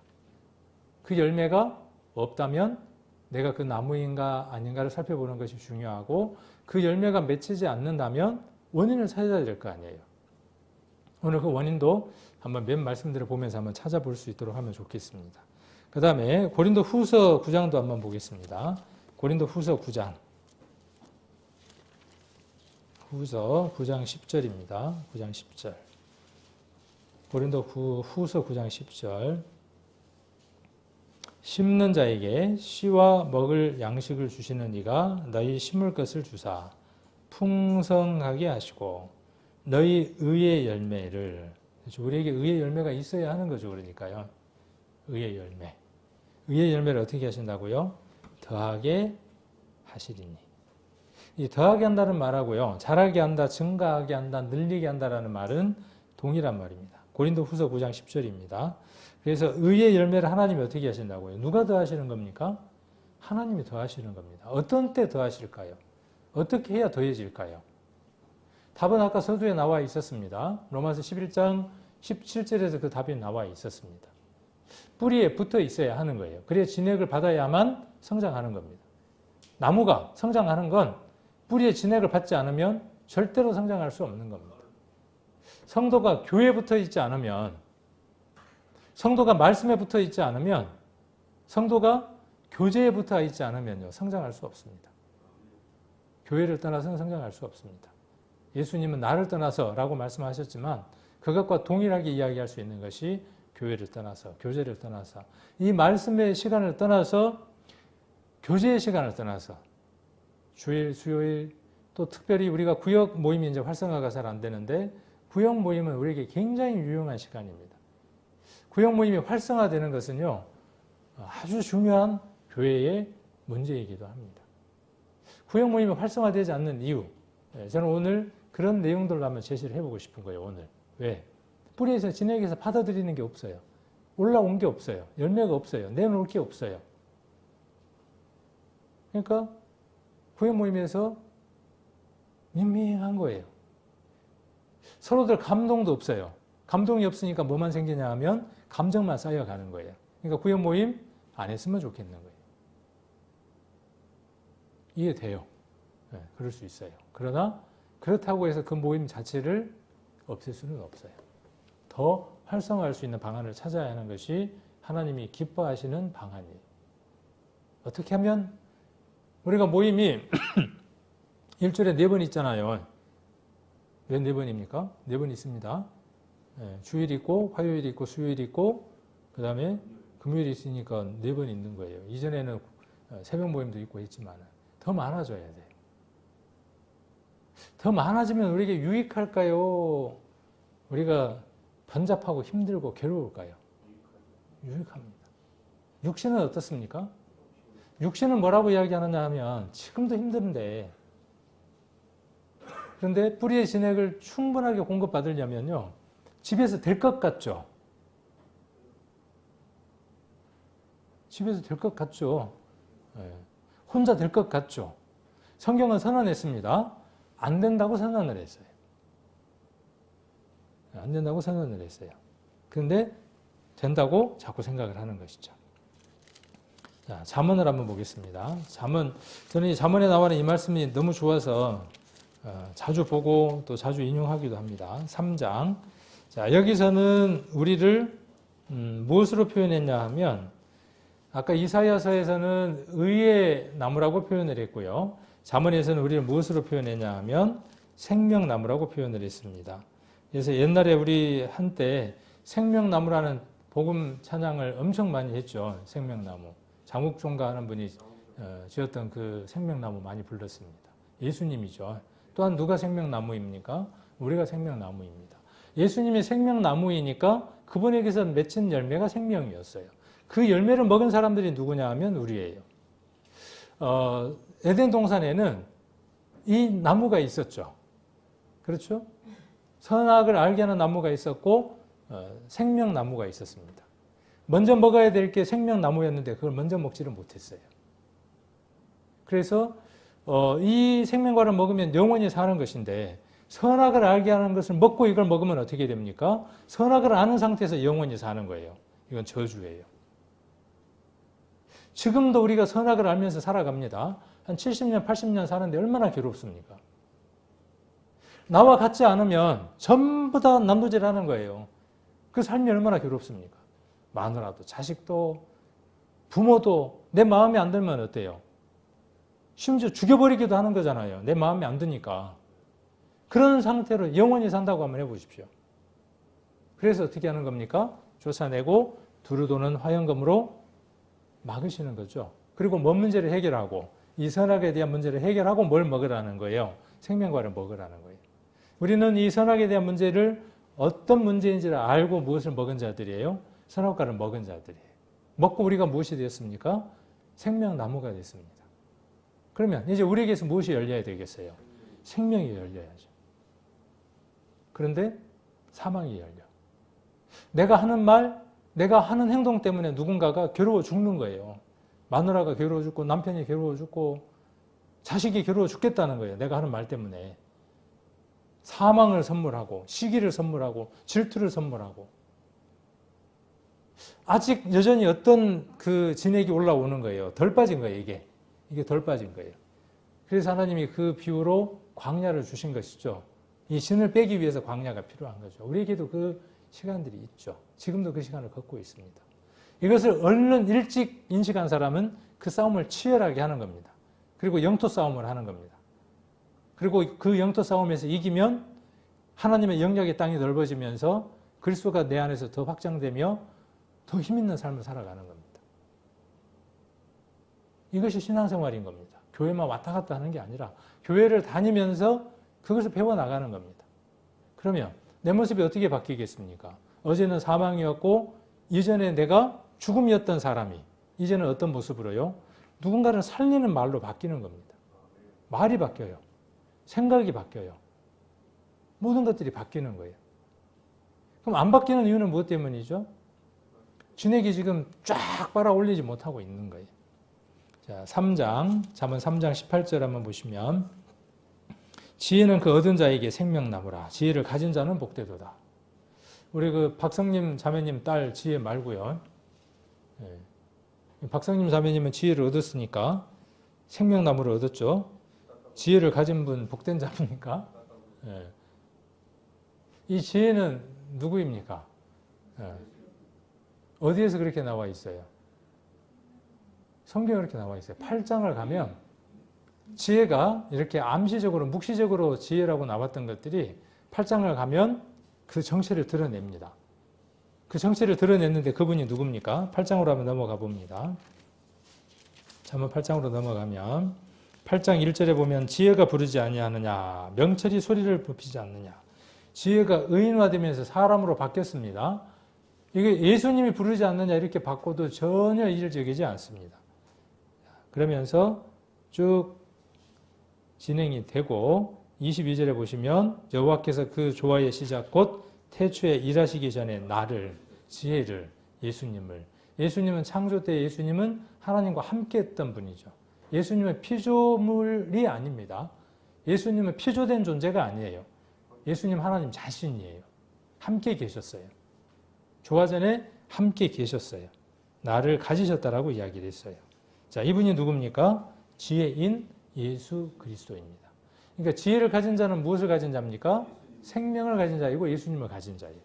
S1: 그 열매가 없다면 내가 그 나무인가 아닌가를 살펴보는 것이 중요하고 그 열매가 맺히지 않는다면 원인을 찾아야 될 거 아니에요. 오늘 그 원인도 한번 몇 말씀들을 보면서 한번 찾아볼 수 있도록 하면 좋겠습니다. 그 다음에 고린도 후서 9장도 한번 보겠습니다. 고린도 후서 9장. 후서 9장 10절입니다. 9장 10절. 고린도 후서 9장 10절. 심는 자에게 씨와 먹을 양식을 주시는 이가 너희 심을 것을 주사 풍성하게 하시고 너희 의의 열매를, 우리에게 의의 열매가 있어야 하는 거죠. 그러니까요. 의의 열매. 의의 열매를 어떻게 하신다고요? 더하게 하시리니. 이 더하게 한다는 말하고요, 자라게 한다, 증가하게 한다, 늘리게 한다라는 말은 동일한 말입니다. 고린도 후서 9장 10절입니다. 그래서 의의 열매를 하나님이 어떻게 하신다고요? 누가 더하시는 겁니까? 하나님이 더하시는 겁니다. 어떤 때 더하실까요? 어떻게 해야 더해질까요? 답은 아까 서두에 나와 있었습니다. 로마서 11장 17절에서 그 답이 나와 있었습니다. 뿌리에 붙어 있어야 하는 거예요. 그래야 진액을 받아야만 성장하는 겁니다. 나무가 성장하는 건 뿌리에 진액을 받지 않으면 절대로 성장할 수 없는 겁니다. 성도가 교회에 붙어 있지 않으면, 성도가 말씀에 붙어 있지 않으면, 성도가 교제에 붙어 있지 않으면요, 성장할 수 없습니다. 교회를 떠나서는 성장할 수 없습니다. 예수님은 나를 떠나서 라고 말씀하셨지만 그것과 동일하게 이야기할 수 있는 것이 교회를 떠나서, 교제를 떠나서, 이 말씀의 시간을 떠나서, 교제의 시간을 떠나서, 주일, 수요일, 또 특별히 우리가 구역 모임이 이제 활성화가 잘 안 되는데 구역 모임은 우리에게 굉장히 유용한 시간입니다. 구역 모임이 활성화되는 것은요, 아주 중요한 교회의 문제이기도 합니다. 구역 모임이 활성화되지 않는 이유, 저는 오늘 그런 내용들로 한번 제시를 해보고 싶은 거예요. 오늘. 왜? 뿌리에서 진액에서 받아들이는 게 없어요. 올라온 게 없어요. 열매가 없어요. 내놓을 게 없어요. 그러니까 구역 모임에서 밍밍한 거예요. 서로들 감동도 없어요. 감동이 없으니까 뭐만 생기냐 하면 감정만 쌓여가는 거예요. 그러니까 구역 모임 안 했으면 좋겠는 거예요. 이해돼요. 네, 그럴 수 있어요. 그러나 그렇다고 해서 그 모임 자체를 없앨 수는 없어요. 더 활성화할 수 있는 방안을 찾아야 하는 것이 하나님이 기뻐하시는 방안이에요. 어떻게 하면 우리가 모임이 일주일에 4번 있잖아요. 왜 4번입니까? 4번 있습니다. 주일 있고 화요일 있고 수요일 있고 그 다음에 금요일 있으니까 4번 있는 거예요. 이전에는 새벽 모임도 있고 했지만 더 많아져야 돼요. 더 많아지면 우리에게 유익할까요? 우리가 번잡하고 힘들고 괴로울까요? 유익합니다. 육신은 어떻습니까? 육신은 뭐라고 이야기하느냐 하면 지금도 힘든데 그런데 뿌리의 진액을 충분하게 공급받으려면요. 집에서 될 것 같죠? 집에서 될 것 같죠? 혼자 될 것 같죠? 성경은 선언했습니다. 안 된다고 선언을 했어요. 안 된다고 선언을 했어요. 그런데 된다고 자꾸 생각을 하는 것이죠. 자, 잠언을 한번 보겠습니다. 저는 이 잠언에 나오는 이 말씀이 너무 좋아서 자주 보고 또 자주 인용하기도 합니다. 3장. 자, 여기서는 우리를 무엇으로 표현했냐 하면 아까 이사야서에서는 의의 나무라고 표현을 했고요. 잠언에서는 우리를 무엇으로 표현했냐 하면 생명나무라고 표현을 했습니다. 그래서 옛날에 우리 한때 생명나무라는 복음 찬양을 엄청 많이 했죠. 생명나무. 장욱종가 하는 분이 지었던 그 생명나무 많이 불렀습니다. 예수님이죠. 또한 누가 생명나무입니까? 우리가 생명나무입니다. 예수님이 생명나무이니까 그분에게서 맺힌 열매가 생명이었어요. 그 열매를 먹은 사람들이 누구냐 하면 우리예요. 에덴 동산에는 이 나무가 있었죠. 그렇죠? 선악을 알게 하는 나무가 있었고 생명나무가 있었습니다. 먼저 먹어야 될 게 생명나무였는데 그걸 먼저 먹지를 못했어요. 그래서 이 생명과를 먹으면 영원히 사는 것인데 선악을 알게 하는 것을 먹고 이걸 먹으면 어떻게 됩니까? 선악을 아는 상태에서 영원히 사는 거예요. 이건 저주예요. 지금도 우리가 선악을 알면서 살아갑니다. 한 70년, 80년 사는데 얼마나 괴롭습니까? 나와 같지 않으면 전부 다 남도질하는 거예요. 그 삶이 얼마나 괴롭습니까? 마누라도 자식도 부모도 내 마음에 안 들면 어때요? 심지어 죽여버리기도 하는 거잖아요. 내 마음에 안 드니까. 그런 상태로 영원히 산다고 한번 해보십시오. 그래서 어떻게 하는 겁니까? 쫓아내고 두루 도는 화영검으로 막으시는 거죠. 그리고 뭔 문제를 해결하고 이 선악에 대한 문제를 해결하고 뭘 먹으라는 거예요? 생명과를 먹으라는 거예요. 우리는 이 선악에 대한 문제를 어떤 문제인지를 알고 무엇을 먹은 자들이에요? 선악과를 먹은 자들이에요. 먹고 우리가 무엇이 되었습니까? 생명나무가 됐습니다. 그러면 이제 우리에게서 무엇이 열려야 되겠어요? 생명이 열려야죠. 그런데 사망이 열려. 내가 하는 말, 내가 하는 행동 때문에 누군가가 괴로워 죽는 거예요. 마누라가 괴로워 죽고 남편이 괴로워 죽고 자식이 괴로워 죽겠다는 거예요. 내가 하는 말 때문에. 사망을 선물하고 시기를 선물하고 질투를 선물하고 아직 여전히 어떤 그 진액이 올라오는 거예요. 덜 빠진 거예요. 이게 덜 빠진 거예요. 그래서 하나님이 그 비유로 광야를 주신 것이죠. 이 신을 빼기 위해서 광야가 필요한 거죠. 우리에게도 그 시간들이 있죠. 지금도 그 시간을 걷고 있습니다. 이것을 얼른 일찍 인식한 사람은 그 싸움을 치열하게 하는 겁니다. 그리고 영토 싸움을 하는 겁니다. 그리고 그 영토 싸움에서 이기면 하나님의 영역의 땅이 넓어지면서 그리스도가 내 안에서 더 확장되며 더 힘있는 삶을 살아가는 겁니다. 이것이 신앙생활인 겁니다. 교회만 왔다 갔다 하는 게 아니라 교회를 다니면서 그것을 배워나가는 겁니다. 그러면 내 모습이 어떻게 바뀌겠습니까? 어제는 사망이었고 이전에 내가 죽음이었던 사람이 이제는 어떤 모습으로요? 누군가를 살리는 말로 바뀌는 겁니다. 말이 바뀌어요. 생각이 바뀌어요. 모든 것들이 바뀌는 거예요. 그럼 안 바뀌는 이유는 무엇 때문이죠? 진액이 지금 쫙 빨아 올리지 못하고 있는 거예요. 자, 3장, 잠언 3장 18절 한번 보시면 지혜는 그 얻은 자에게 생명나무라. 지혜를 가진 자는 복되도다. 우리 그 박성님 자매님 딸 지혜 말고요. 박성님 자매님은 지혜를 얻었으니까 생명나무를 얻었죠. 지혜를 가진 분 복된 자입니까? 이 지혜는 누구입니까? 어디에서 그렇게 나와 있어요? 성경에 그렇게 나와 있어요. 8장을 가면 지혜가 이렇게 암시적으로 묵시적으로 지혜라고 나왔던 것들이 8장을 가면 그 정체를 드러냅니다. 그 정체를 드러냈는데 그분이 누굽니까? 8장으로 한번 넘어가 봅니다. 잠언 8장으로 넘어가면 8장 1절에 보면 지혜가 부르지 아니하느냐 명철이 소리를 높이지 않느냐. 지혜가 의인화되면서 사람으로 바뀌었습니다. 이게 예수님이 부르지 않느냐 이렇게 바꿔도 전혀 이질적이지 않습니다. 그러면서 쭉 진행이 되고 22절에 보시면 여호와께서 그 조화의 시작 곧 태초에 일하시기 전에 나를 지혜를 예수님은 창조 때 예수님은 하나님과 함께 했던 분이죠. 예수님은 피조물이 아닙니다. 예수님은 피조된 존재가 아니에요. 예수님 하나님 자신이에요. 함께 계셨어요. 조화 전에 함께 계셨어요. 나를 가지셨다라고 이야기를 했어요. 자, 이분이 누굽니까? 지혜인 예수 그리스도입니다. 그러니까 지혜를 가진 자는 무엇을 가진 자입니까? 생명을 가진 자이고 예수님을 가진 자예요.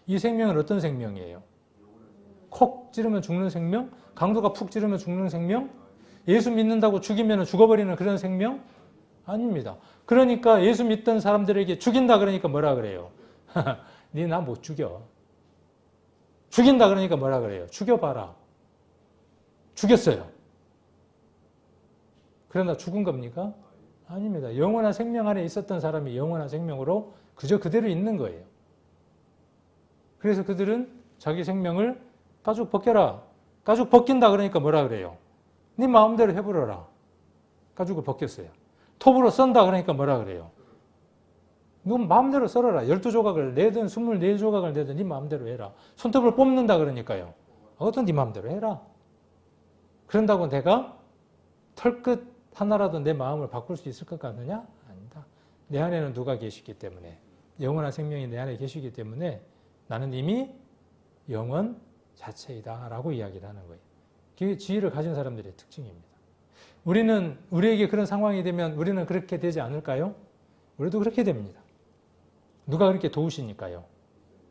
S1: 이 생명은 어떤 생명이에요? 콕 찌르면 죽는 생명? 강도가 푹 찌르면 죽는 생명? 예수 믿는다고 죽이면 죽어버리는 그런 생명? 아닙니다. 그러니까 예수 믿던 사람들에게 죽인다 그러니까 뭐라 그래요? 니 나 못 죽여. 죽인다 그러니까 뭐라 그래요? 죽여봐라. 죽였어요. 그러나 죽은 겁니까? 아닙니다. 영원한 생명 안에 있었던 사람이 영원한 생명으로 그저 그대로 있는 거예요. 그래서 그들은 자기 생명을 가죽 벗겨라. 가죽 벗긴다 그러니까 뭐라 그래요? 네 마음대로 해버려라. 가죽을 벗겼어요. 톱으로 썬다 그러니까 뭐라 그래요? 너 마음대로 썰어라. 12조각을 내든 24조각을 내든 네 마음대로 해라. 손톱을 뽑는다 그러니까요. 어떤 네 마음대로 해라. 그런다고 내가 털끝 하나라도 내 마음을 바꿀 수 있을 것 같느냐? 아니다. 내 안에는 누가 계시기 때문에 영원한 생명이 내 안에 계시기 때문에 나는 이미 영원 자체이다 라고 이야기를 하는 거예요. 그게 지혜를 가진 사람들의 특징입니다. 우리에게 그런 상황이 되면 우리는 그렇게 되지 않을까요? 우리도 그렇게 됩니다. 누가 그렇게 도우시니까요.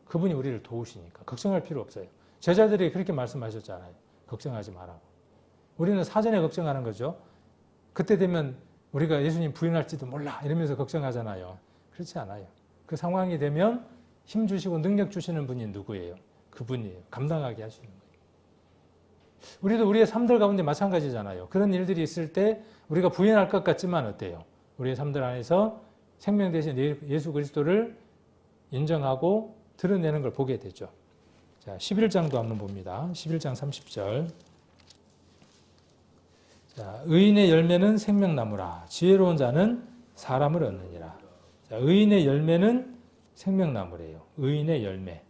S1: 그분이 우리를 도우시니까 걱정할 필요 없어요. 제자들이 그렇게 말씀하셨잖아요. 걱정하지 말라고. 우리는 사전에 걱정하는 거죠. 그때 되면 우리가 예수님 부인할지도 몰라 이러면서 걱정하잖아요. 그렇지 않아요. 그 상황이 되면 힘 주시고 능력 주시는 분이 누구예요? 그분이에요. 감당하게 하시는 거예요. 우리도 우리의 삶들 가운데 마찬가지잖아요. 그런 일들이 있을 때 우리가 부인할 것 같지만 어때요? 우리의 삶들 안에서 생명 대신 예수 그리스도를 인정하고 드러내는 걸 보게 되죠. 자, 11장도 한번 봅니다. 11장 30절. 자, 의인의 열매는 생명나무라. 지혜로운 자는 사람을 얻느니라. 자, 의인의 열매는 생명나무래요. 의인의 열매,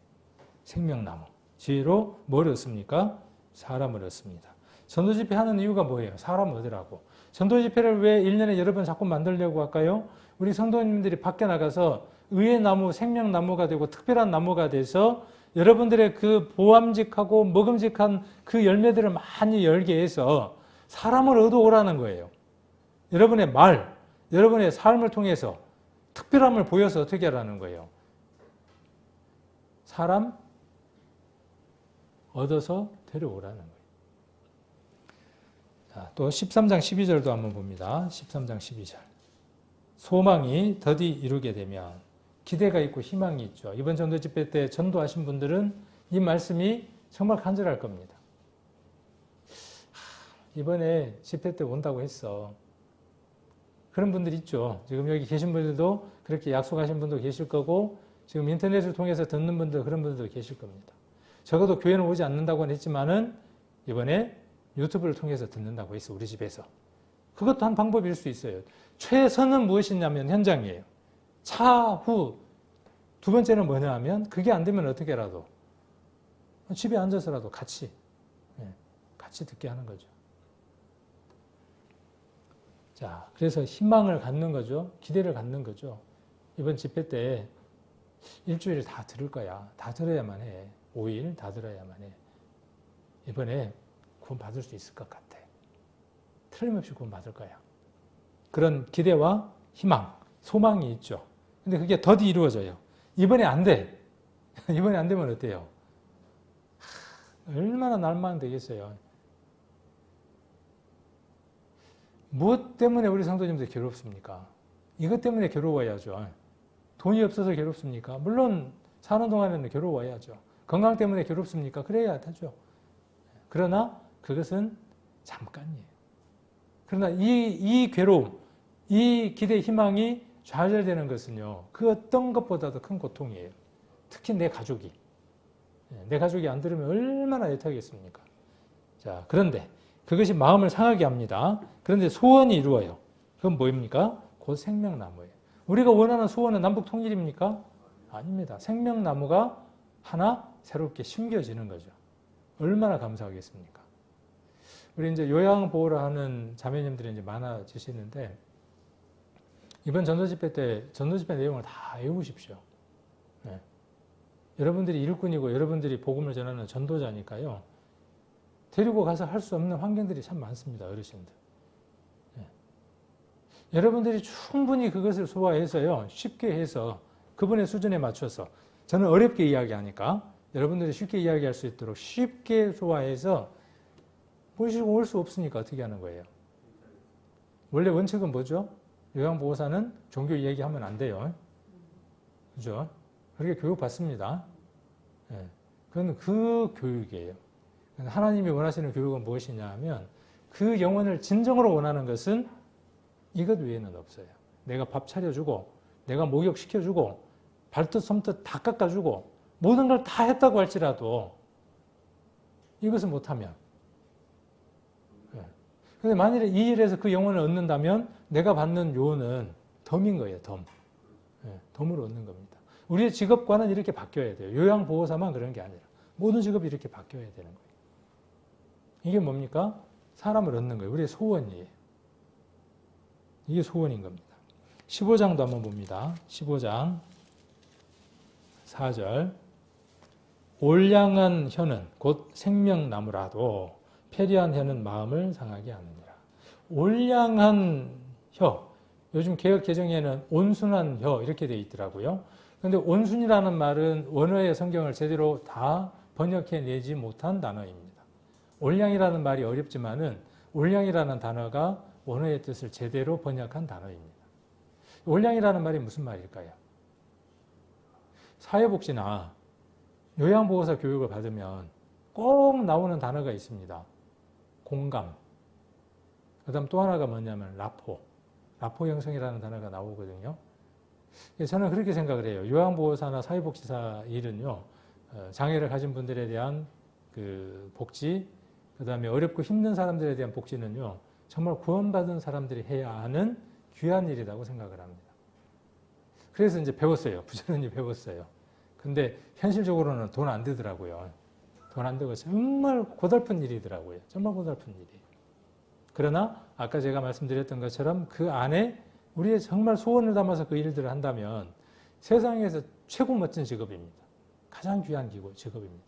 S1: 생명나무. 지혜로 뭘 얻습니까? 사람을 얻습니다. 전도집회 하는 이유가 뭐예요? 사람 얻으라고. 전도집회를 왜 1년에 여러 번 자꾸 만들려고 할까요? 우리 성도님들이 밖에 나가서 의의 나무, 생명나무가 되고 특별한 나무가 돼서 여러분들의 그 보암직하고 먹음직한 그 열매들을 많이 열게 해서 사람을 얻어오라는 거예요. 여러분의 말, 여러분의 삶을 통해서 특별함을 보여서 어떻게 하라는 거예요? 사람 얻어서 데려오라는 거예요. 자, 또 13장 12절도 한번 봅니다. 13장 12절. 소망이 더디 이루게 되면 기대가 있고 희망이 있죠. 이번 전도 집회 때 전도하신 분들은 이 말씀이 정말 간절할 겁니다. 이번에 집회 때 온다고 했어. 그런 분들 있죠. 지금 여기 계신 분들도 그렇게 약속하신 분도 계실 거고 지금 인터넷을 통해서 듣는 분들 그런 분들도 계실 겁니다. 적어도 교회는 오지 않는다고는 했지만은 이번에 유튜브를 통해서 듣는다고 했어. 우리 집에서. 그것도 한 방법일 수 있어요. 최선은 무엇이냐면 현장이에요. 차후 두 번째는 뭐냐 하면 그게 안 되면 어떻게라도 집에 앉아서라도 같이 듣게 하는 거죠. 자, 그래서 희망을 갖는 거죠. 기대를 갖는 거죠. 이번 집회 때 일주일 다 들을 거야. 다 들어야만 해. 5일 다 들어야만 해. 이번에 구원 받을 수 있을 것 같아. 틀림없이 구원 받을 거야. 그런 기대와 희망, 소망이 있죠. 근데 그게 더디 이루어져요. 이번에 안 돼. 이번에 안 되면 어때요? 얼마나 날만 되겠어요. 무엇 때문에 우리 성도님들 괴롭습니까? 이것 때문에 괴로워야죠. 돈이 없어서 괴롭습니까? 물론 사는 동안에는 괴로워야죠. 건강 때문에 괴롭습니까? 그래야 하죠. 그러나 그것은 잠깐이에요. 그러나 이 괴로움, 이 기대 희망이 좌절되는 것은요, 그 어떤 것보다도 큰 고통이에요. 특히 내 가족이 안 들으면 얼마나 애타겠습니까? 자, 그런데 그것이 마음을 상하게 합니다. 그런데 소원이 이루어요. 그건 뭐입니까? 곧 생명나무예요. 우리가 원하는 소원은 남북 통일입니까? 아닙니다. 생명나무가 하나 새롭게 심겨지는 거죠. 얼마나 감사하겠습니까? 우리 이제 요양보호를 하는 자매님들이 이제 많아지시는데, 이번 전도집회 때 전도집회 내용을 다 외우십시오. 네. 여러분들이 일꾼이고 여러분들이 복음을 전하는 전도자니까요. 데리고 가서 할 수 없는 환경들이 참 많습니다. 어르신들. 네. 여러분들이 충분히 그것을 소화해서요. 쉽게 해서 그분의 수준에 맞춰서, 저는 어렵게 이야기하니까 여러분들이 쉽게 이야기할 수 있도록 쉽게 소화해서 모시고 올 수 없으니까 어떻게 하는 거예요? 원래 원칙은 뭐죠? 요양보호사는 종교 이야기하면 안 돼요. 그죠? 그렇게 교육받습니다. 네. 그건 그 교육이에요. 하나님이 원하시는 교육은 무엇이냐 하면, 그 영혼을 진정으로 원하는 것은 이것 외에는 없어요. 내가 밥 차려주고, 내가 목욕시켜주고, 발톱 손톱 다 깎아주고, 모든 걸 다 했다고 할지라도 이것을 못하면, 근데 만일에 이 일에서 그 영혼을 얻는다면 내가 받는 요는 덤인 거예요. 덤. 덤으로 얻는 겁니다. 우리의 직업과는 이렇게 바뀌어야 돼요. 요양보호사만 그런 게 아니라 모든 직업이 이렇게 바뀌어야 되는 거예요. 이게 뭡니까? 사람을 얻는 거예요. 우리의 소원이에요. 이게 소원인 겁니다. 15장도 한번 봅니다. 15장 4절. 올량한 혀는 곧 생명나무라도 패리한 혀는 마음을 상하게 하느니라. 올량한 혀, 요즘 개역 개정에는 온순한 혀 이렇게 되어 있더라고요. 그런데 온순이라는 말은 원어의 성경을 제대로 다 번역해내지 못한 단어입니다. 올량이라는 말이 어렵지만은 올량이라는 단어가 원어의 뜻을 제대로 번역한 단어입니다. 올량이라는 말이 무슨 말일까요? 사회복지나 요양보호사 교육을 받으면 꼭 나오는 단어가 있습니다. 공감. 그 다음 또 하나가 뭐냐면 라포 형성이라는 단어가 나오거든요. 저는 그렇게 생각을 해요. 요양보호사나 사회복지사 일은요, 장애를 가진 분들에 대한 그 복지, 그 다음에 어렵고 힘든 사람들에 대한 복지는요, 정말 구원받은 사람들이 해야 하는 귀한 일이라고 생각을 합니다. 그래서 이제 배웠어요. 부지런히 배웠어요. 근데 현실적으로는 돈 안 되더라고요. 돈 안 되고 정말 고달픈 일이더라고요. 정말 고달픈 일이에요. 그러나 아까 제가 말씀드렸던 것처럼 그 안에 우리의 정말 소원을 담아서 그 일들을 한다면 세상에서 최고 멋진 직업입니다. 가장 귀한 직업입니다.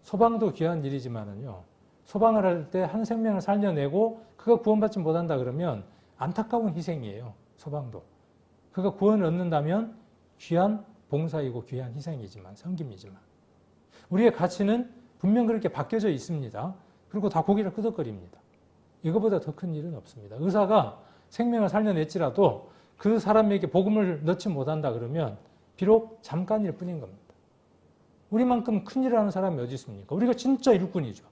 S1: 소방도 귀한 일이지만은요, 소방을 할 때 한 생명을 살려내고 그가 구원받지 못한다 그러면 안타까운 희생이에요. 소방도. 그가 구원을 얻는다면 귀한 봉사이고 귀한 희생이지만, 섬김이지만, 우리의 가치는 분명 그렇게 바뀌어져 있습니다. 그리고 다 고개를 끄덕거립니다. 이거보다 더 큰 일은 없습니다. 의사가 생명을 살려냈지라도 그 사람에게 복음을 넣지 못한다 그러면 비록 잠깐일 뿐인 겁니다. 우리만큼 큰 일을 하는 사람이 어디 있습니까? 우리가 진짜 일꾼이죠.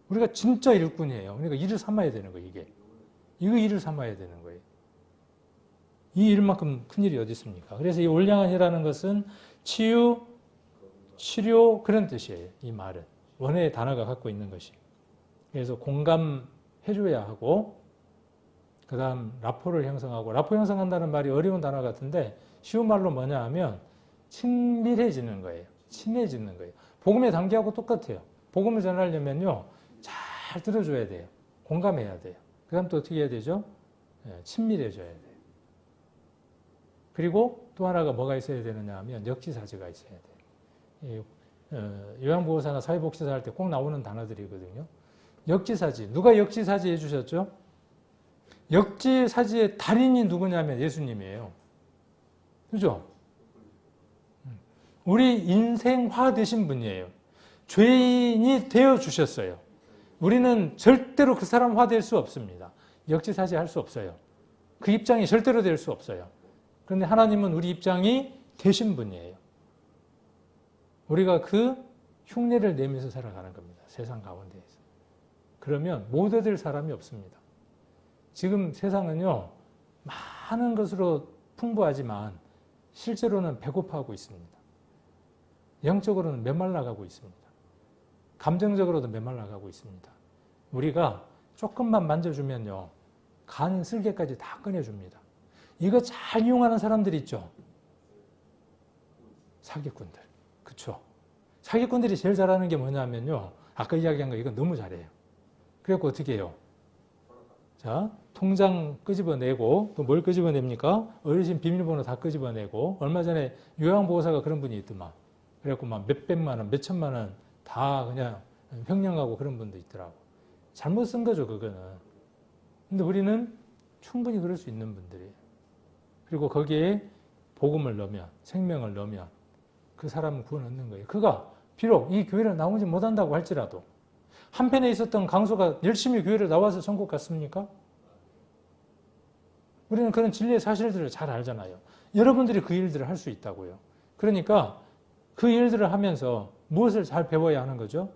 S1: 우리가 진짜 일꾼이에요. 그러니까 일을 삼아야 되는 거예요, 이게. 이거 일을 삼아야 되는 거예요. 이 일만큼 큰 일이 어디 있습니까? 그래서 이 올량한 혀라는 것은 치유, 치료 그런 뜻이에요. 이 말은. 원어의 단어가 갖고 있는 것이. 그래서 공감해줘야 하고, 그 다음 라포를 형성하고, 라포 형성한다는 말이 어려운 단어 같은데 쉬운 말로 뭐냐 하면 친밀해지는 거예요. 친해지는 거예요. 복음의 단계하고 똑같아요. 복음을 전하려면요, 잘 들어줘야 돼요. 공감해야 돼요. 그 다음 또 어떻게 해야 되죠? 친밀해져야 돼요. 그리고 또 하나가 뭐가 있어야 되느냐 하면 역지사지가 있어야 돼요. 요양보호사나 사회복지사 할 때 꼭 나오는 단어들이거든요. 역지사지. 누가 역지사지 해주셨죠? 역지사지의 달인이 누구냐면 예수님이에요. 그죠? 우리 인생화 되신 분이에요. 죄인이 되어 주셨어요. 우리는 절대로 그 사람화 될 수 없습니다. 역지사지할 수 없어요. 그 입장이 절대로 될 수 없어요. 그런데 하나님은 우리 입장이 되신 분이에요. 우리가 그 흉내를 내면서 살아가는 겁니다. 세상 가운데에서. 그러면 못 얻을 사람이 없습니다. 지금 세상은요, 많은 것으로 풍부하지만 실제로는 배고파하고 있습니다. 영적으로는 메말라가고 있습니다. 감정적으로도 메말라가고 있습니다. 우리가 조금만 만져주면요, 간 쓸개까지 다 꺼내줍니다. 이거 잘 이용하는 사람들이 있죠. 사기꾼들. 그쵸? 사기꾼들이 제일 잘하는 게 뭐냐면요, 아까 이야기한 거 이거 너무 잘해요. 그래갖고 어떻게 해요? 자, 통장 끄집어내고, 또 뭘 끄집어냅니까? 어르신 비밀번호 다 끄집어내고, 얼마 전에 요양보호사가 그런 분이 있더만. 그래갖고 막 몇백만 원, 몇천만 원 다 그냥 횡령하고 그런 분도 있더라고. 잘못 쓴 거죠, 그거는. 근데 우리는 충분히 그럴 수 있는 분들이에요. 그리고 거기에 복음을 넣으면, 생명을 넣으면 그 사람은 구원 얻는 거예요. 그가 비록 이 교회를 나오지 못한다고 할지라도 한편에 있었던 강소가 열심히 교회를 나와서 천국 갔습니까? 우리는 그런 진리의 사실들을 잘 알잖아요. 여러분들이 그 일들을 할 수 있다고요. 그러니까 그 일들을 하면서 무엇을 잘 배워야 하는 거죠?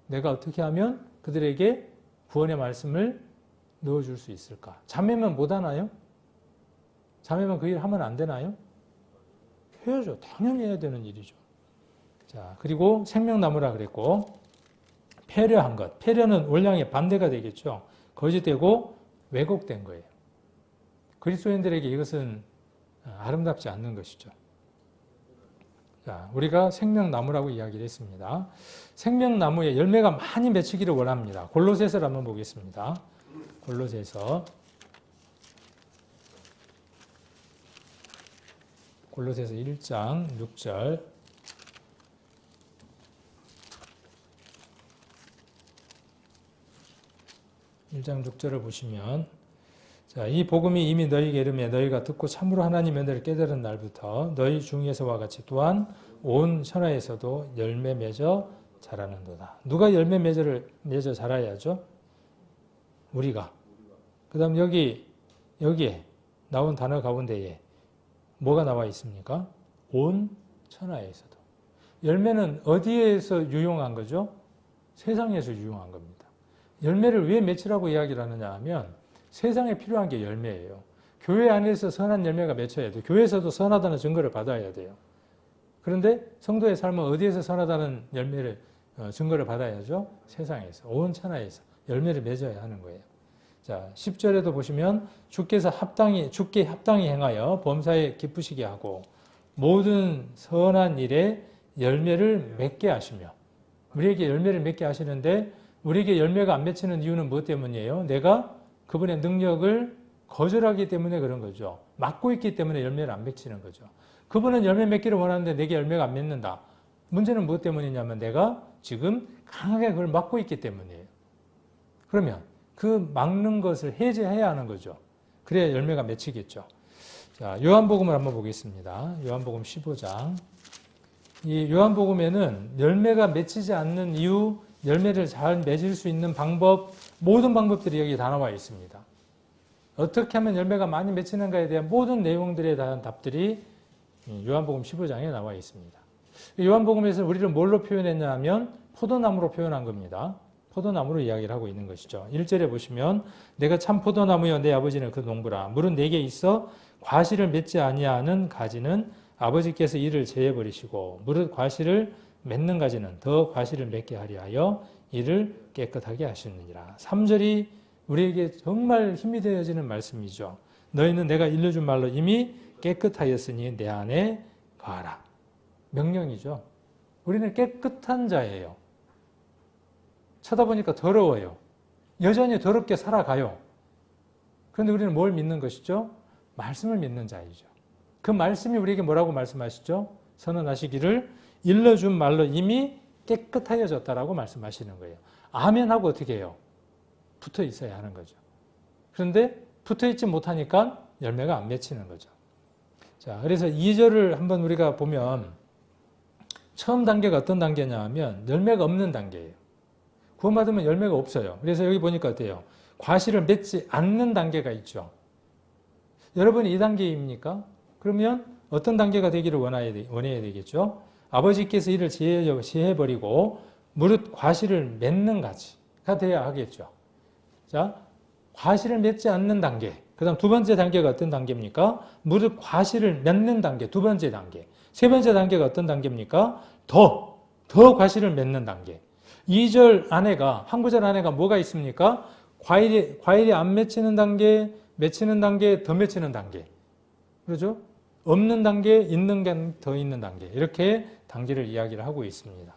S1: 내가 어떻게 하면 그들에게 구원의 말씀을 넣어줄 수 있을까? 자매면 못 하나요? 자매면 그 일 하면 안 되나요? 해야죠. 당연히 해야 되는 일이죠. 자, 그리고 생명나무라 그랬고, 폐려한 것. 폐려는 원량의 반대가 되겠죠. 거짓되고 왜곡된 거예요. 그리스도인들에게 이것은 아름답지 않는 것이죠. 자, 우리가 생명나무라고 이야기를 했습니다. 생명나무에 열매가 많이 맺히기를 원합니다. 골로새서를 한번 보겠습니다. 골로새서 1장 6절. (1장 6절을) 보시면, 자, 이 복음이 이미 너희에게 이르매 너희가 듣고 참으로 하나님의 은혜를 깨달은 날부터 너희 중에서와 같이 또한 온 천하에서도 열매 맺어 자라는도다. 누가 열매 맺어 자라야죠? 우리가. 그 다음 여기에 나온 단어 가운데에 뭐가 나와 있습니까? 온 천하에서도. 열매는 어디에서 유용한 거죠? 세상에서 유용한 겁니다. 열매를 왜 맺으라고 이야기를 하느냐 하면 세상에 필요한 게 열매예요. 교회 안에서 선한 열매가 맺혀야 돼요. 교회에서도 선하다는 증거를 받아야 돼요. 그런데 성도의 삶은 어디에서 선하다는 열매를 증거를 받아야죠? 세상에서, 온 천하에서 열매를 맺어야 하는 거예요. 자, 10절에도 보시면 주께 합당히 행하여 범사에 기쁘시게 하고 모든 선한 일에 열매를 맺게 하시며, 우리에게 열매를 맺게 하시는데 우리에게 열매가 안 맺히는 이유는 무엇 때문이에요? 내가 그분의 능력을 거절하기 때문에 그런 거죠. 막고 있기 때문에 열매를 안 맺히는 거죠. 그분은 열매 맺기를 원하는데 내게 열매가 안 맺는다. 문제는 무엇 때문이냐면 내가 지금 강하게 그걸 막고 있기 때문이에요. 그러면 그 막는 것을 해제해야 하는 거죠. 그래야 열매가 맺히겠죠. 자, 요한복음을 한번 보겠습니다. 요한복음 15장. 이 요한복음에는 열매가 맺히지 않는 이유, 열매를 잘 맺을 수 있는 방법, 모든 방법들이 여기 다 나와 있습니다. 어떻게 하면 열매가 많이 맺히는가에 대한 모든 내용들에 대한 답들이 요한복음 15장에 나와 있습니다. 요한복음에서 우리를 뭘로 표현했냐 하면 포도나무로 표현한 겁니다. 포도나무로 이야기를 하고 있는 것이죠. 1절에 보시면 내가 참 포도나무여 내 아버지는 그 농부라. 물은 내게 있어 과실을 맺지 아니하는 가지는 아버지께서 이를 제해버리시고 무릇 과실을 맺는 가지는 더 과실을 맺게 하려 하여 이를 깨끗하게 하시느니라. 3절이 우리에게 정말 힘이 되어지는 말씀이죠. 너희는 내가 일러준 말로 이미 깨끗하였으니 내 안에 거하라. 명령이죠. 우리는 깨끗한 자예요. 쳐다보니까 더러워요. 여전히 더럽게 살아가요. 그런데 우리는 뭘 믿는 것이죠? 말씀을 믿는 자이죠. 그 말씀이 우리에게 뭐라고 말씀하시죠? 선언하시기를 일러준 말로 이미 깨끗하여졌다라고 말씀하시는 거예요. 아멘 하고 어떻게 해요? 붙어 있어야 하는 거죠. 그런데 붙어 있지 못하니까 열매가 안 맺히는 거죠. 자, 그래서 2절을 한번 우리가 보면 처음 단계가 어떤 단계냐 하면 열매가 없는 단계예요. 구원받으면 열매가 없어요. 그래서 여기 보니까 어때요? 과실을 맺지 않는 단계가 있죠. 여러분이 이 단계입니까? 그러면 어떤 단계가 되기를 원해야 되겠죠? 아버지께서 이를 제해버리고 무릇 과실을 맺는 가지가 되어야 하겠죠. 자, 과실을 맺지 않는 단계. 그 다음 두 번째 단계가 어떤 단계입니까? 무릇 과실을 맺는 단계, 두 번째 단계. 세 번째 단계가 어떤 단계입니까? 더 과실을 맺는 단계. 2절 안에가, 한 구절 안에가 뭐가 있습니까? 과일이 안 맺히는 단계, 맺히는 단계, 더 맺히는 단계. 그렇죠? 없는 단계, 있는 게 더 있는 단계. 이렇게 단계를 이야기를 하고 있습니다.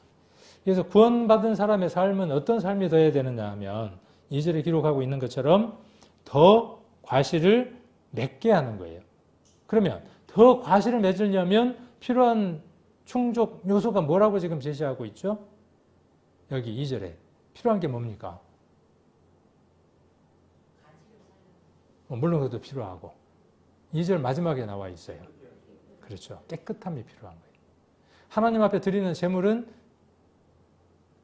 S1: 그래서 구원받은 사람의 삶은 어떤 삶이 되어야 되느냐 하면 2절에 기록하고 있는 것처럼 더 과실을 맺게 하는 거예요. 그러면 더 과실을 맺으려면 필요한 충족 요소가 뭐라고 지금 제시하고 있죠? 여기 2절에 필요한 게 뭡니까? 물론 그것도 필요하고 2절 마지막에 나와 있어요. 그렇죠. 깨끗함이 필요한 거예요. 하나님 앞에 드리는 제물은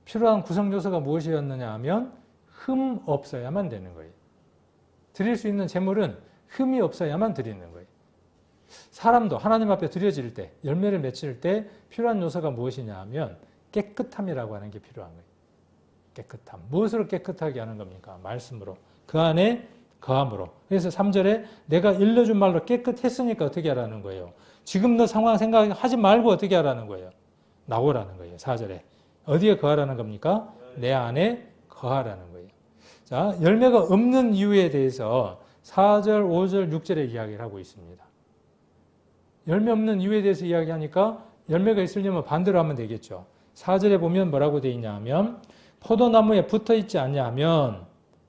S1: 필요한 구성 요소가 무엇이었느냐 하면 흠 없어야만 되는 거예요. 드릴 수 있는 제물은 흠이 없어야만 드리는 거예요. 사람도 하나님 앞에 드려질 때, 열매를 맺힐 때 필요한 요소가 무엇이냐 하면 깨끗함이라고 하는 게 필요한 거예요. 깨끗함. 무엇으로 깨끗하게 하는 겁니까? 말씀으로. 그 안에 거함으로. 그래서 3절에 내가 일러준 말로 깨끗했으니까 어떻게 하라는 거예요? 지금 너 상황 생각하지 말고 어떻게 하라는 거예요? 나오라는 거예요. 4절에. 어디에 거하라는 겁니까? 내 안에 거하라는 거예요. 자, 열매가 없는 이유에 대해서 4절, 5절, 6절에 이야기를 하고 있습니다. 열매 없는 이유에 대해서 이야기하니까 열매가 있으려면 반대로 하면 되겠죠. 4절에 보면 뭐라고 되어 있냐 하면 포도나무에 붙어 있지 않냐 하면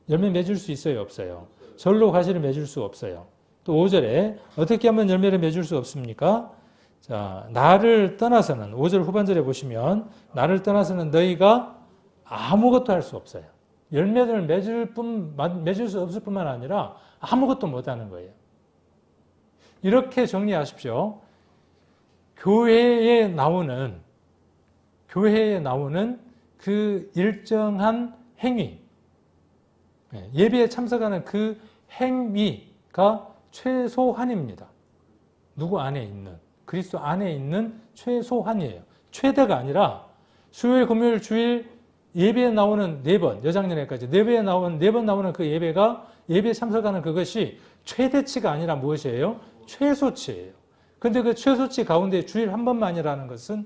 S1: 열매 맺을 수 있어요? 없어요? 절로 과실을 맺을 수 없어요. 또 5절에 어떻게 하면 열매를 맺을 수 없습니까? 자, 나를 떠나서는 5절 후반절에 보시면 나를 떠나서는 너희가 아무것도 할 수 없어요. 열매를 맺을 수 없을 뿐만 아니라 아무것도 못하는 거예요. 이렇게 정리하십시오. 교회에 나오는 그 일정한 행위, 예배에 참석하는 그 행위가 최소한입니다. 누구 안에 있는, 그리스도 안에 있는 최소한이에요. 최대가 아니라 수요일, 금요일, 주일 예배에 나오는 4번, 여장년회까지 4번 나오는 그 예배에 참석하는 그것이 최대치가 아니라 무엇이에요? 최소치예요. 그런데 그 최소치 가운데 주일 한 번만이라는 것은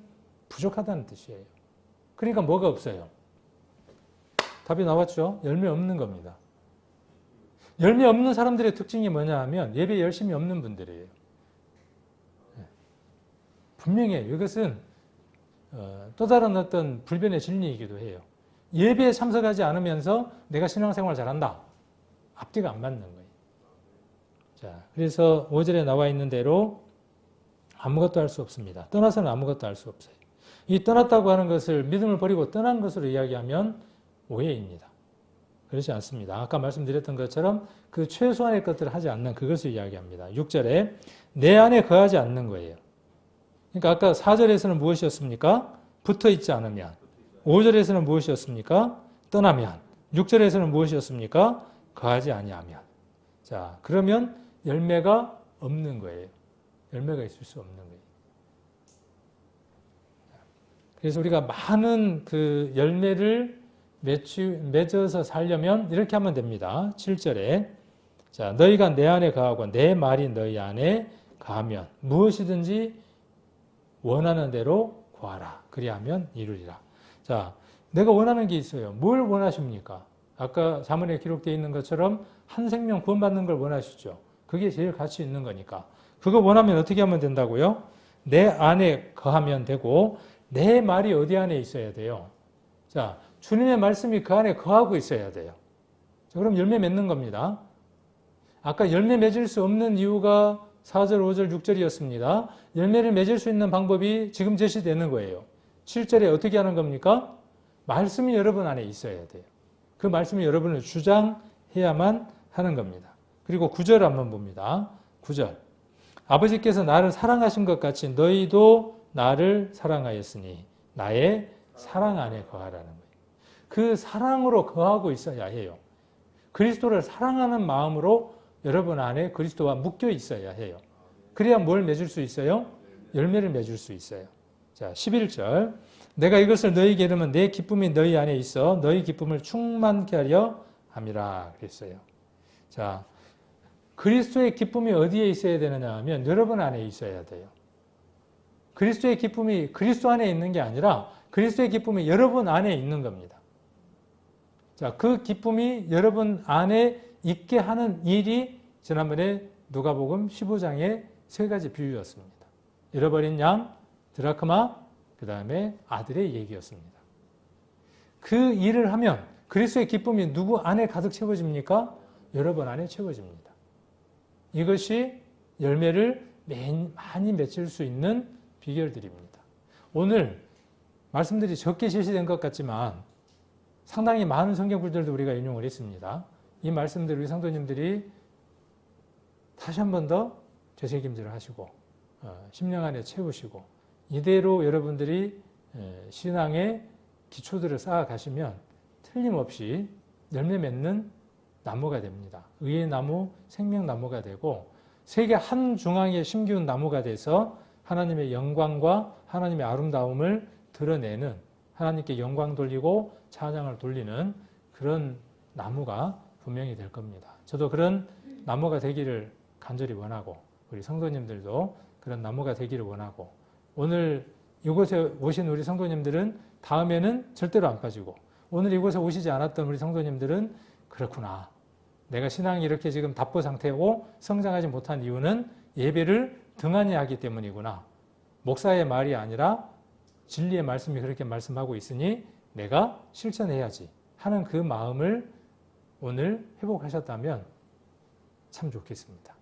S1: 부족하다는 뜻이에요. 그러니까 뭐가 없어요? 답이 나왔죠? 열매 없는 겁니다. 열매 없는 사람들의 특징이 뭐냐 하면 예배 열심히 없는 분들이에요. 분명해요. 이것은 또 다른 어떤 불변의 진리이기도 해요. 예배에 참석하지 않으면서 내가 신앙생활 잘한다. 앞뒤가 안 맞는 거예요. 자, 그래서 5절에 나와 있는 대로 아무것도 할 수 없습니다. 떠나서는 아무것도 할 수 없어요. 이 떠났다고 하는 것을 믿음을 버리고 떠난 것으로 이야기하면 오해입니다. 그렇지 않습니다. 아까 말씀드렸던 것처럼 그 최소한의 것들을 하지 않는 그것을 이야기합니다. 6절에 내 안에 거하지 않는 거예요. 그러니까 아까 4절에서는 무엇이었습니까? 붙어 있지 않으면. 5절에서는 무엇이었습니까? 떠나면. 6절에서는 무엇이었습니까? 거하지 아니하면. 자, 그러면 열매가 없는 거예요. 열매가 있을 수 없는 거예요. 그래서 우리가 많은 그 열매를 맺어서 살려면 이렇게 하면 됩니다. 7절에 자, 너희가 내 안에 거하고 내 말이 너희 안에 거하면 무엇이든지 원하는 대로 구하라. 그리하면 이루리라. 자, 내가 원하는 게 있어요. 뭘 원하십니까? 아까 자문에 기록되어 있는 것처럼 한 생명 구원받는 걸 원하시죠. 그게 제일 가치 있는 거니까. 그거 원하면 어떻게 하면 된다고요? 내 안에 거하면 되고 내 말이 어디 안에 있어야 돼요? 자, 주님의 말씀이 그 안에 거하고 있어야 돼요. 자, 그럼 열매 맺는 겁니다. 아까 열매 맺을 수 없는 이유가 4절, 5절, 6절이었습니다. 열매를 맺을 수 있는 방법이 지금 제시되는 거예요. 7절에 어떻게 하는 겁니까? 말씀이 여러분 안에 있어야 돼요. 그 말씀이 여러분을 주장해야만 하는 겁니다. 그리고 9절 한번 봅니다. 9절. 아버지께서 나를 사랑하신 것 같이 너희도 나를 사랑하였으니 나의 사랑 안에 거하라는 거예요. 그 사랑으로 거하고 있어야 해요. 그리스도를 사랑하는 마음으로 여러분 안에 그리스도와 묶여 있어야 해요. 그래야 뭘 맺을 수 있어요? 열매를 맺을 수 있어요. 자, 11절. 내가 이것을 너희에게 이르면 내 기쁨이 너희 안에 있어 너희 기쁨을 충만케 하려 함이라 그랬어요. 자, 그리스도의 기쁨이 어디에 있어야 되느냐 하면 여러분 안에 있어야 돼요. 그리스도의 기쁨이 그리스도 안에 있는 게 아니라 그리스도의 기쁨이 여러분 안에 있는 겁니다. 자, 그 기쁨이 여러분 안에 있게 하는 일이 지난번에 누가복음 15장의 세 가지 비유였습니다. 잃어버린 양, 드라크마, 그 다음에 아들의 얘기였습니다. 그 일을 하면 그리스도의 기쁨이 누구 안에 가득 채워집니까? 여러분 안에 채워집니다. 이것이 열매를 많이 맺을 수 있는 비결들입니다. 오늘 말씀들이 적게 제시된 것 같지만 상당히 많은 성경구절도 우리가 인용을 했습니다. 이 말씀들 우리 성도님들이 다시 한 번 더 되새김질을 하시고 심령 안에 채우시고 이대로 여러분들이 신앙의 기초들을 쌓아가시면 틀림없이 열매 맺는 나무가 됩니다. 의의 나무, 생명나무가 되고 세계 한 중앙에 심기운 나무가 돼서 하나님의 영광과 하나님의 아름다움을 드러내는 하나님께 영광 돌리고 찬양을 돌리는 그런 나무가 분명히 될 겁니다. 저도 그런 나무가 되기를 간절히 원하고 우리 성도님들도 그런 나무가 되기를 원하고 오늘 이곳에 오신 우리 성도님들은 다음에는 절대로 안 빠지고 오늘 이곳에 오시지 않았던 우리 성도님들은 그렇구나. 내가 신앙이 이렇게 지금 답보 상태고 성장하지 못한 이유는 예배를 등한히 하기 때문이구나. 목사의 말이 아니라 진리의 말씀이 그렇게 말씀하고 있으니 내가 실천해야지 하는 그 마음을 오늘 회복하셨다면 참 좋겠습니다.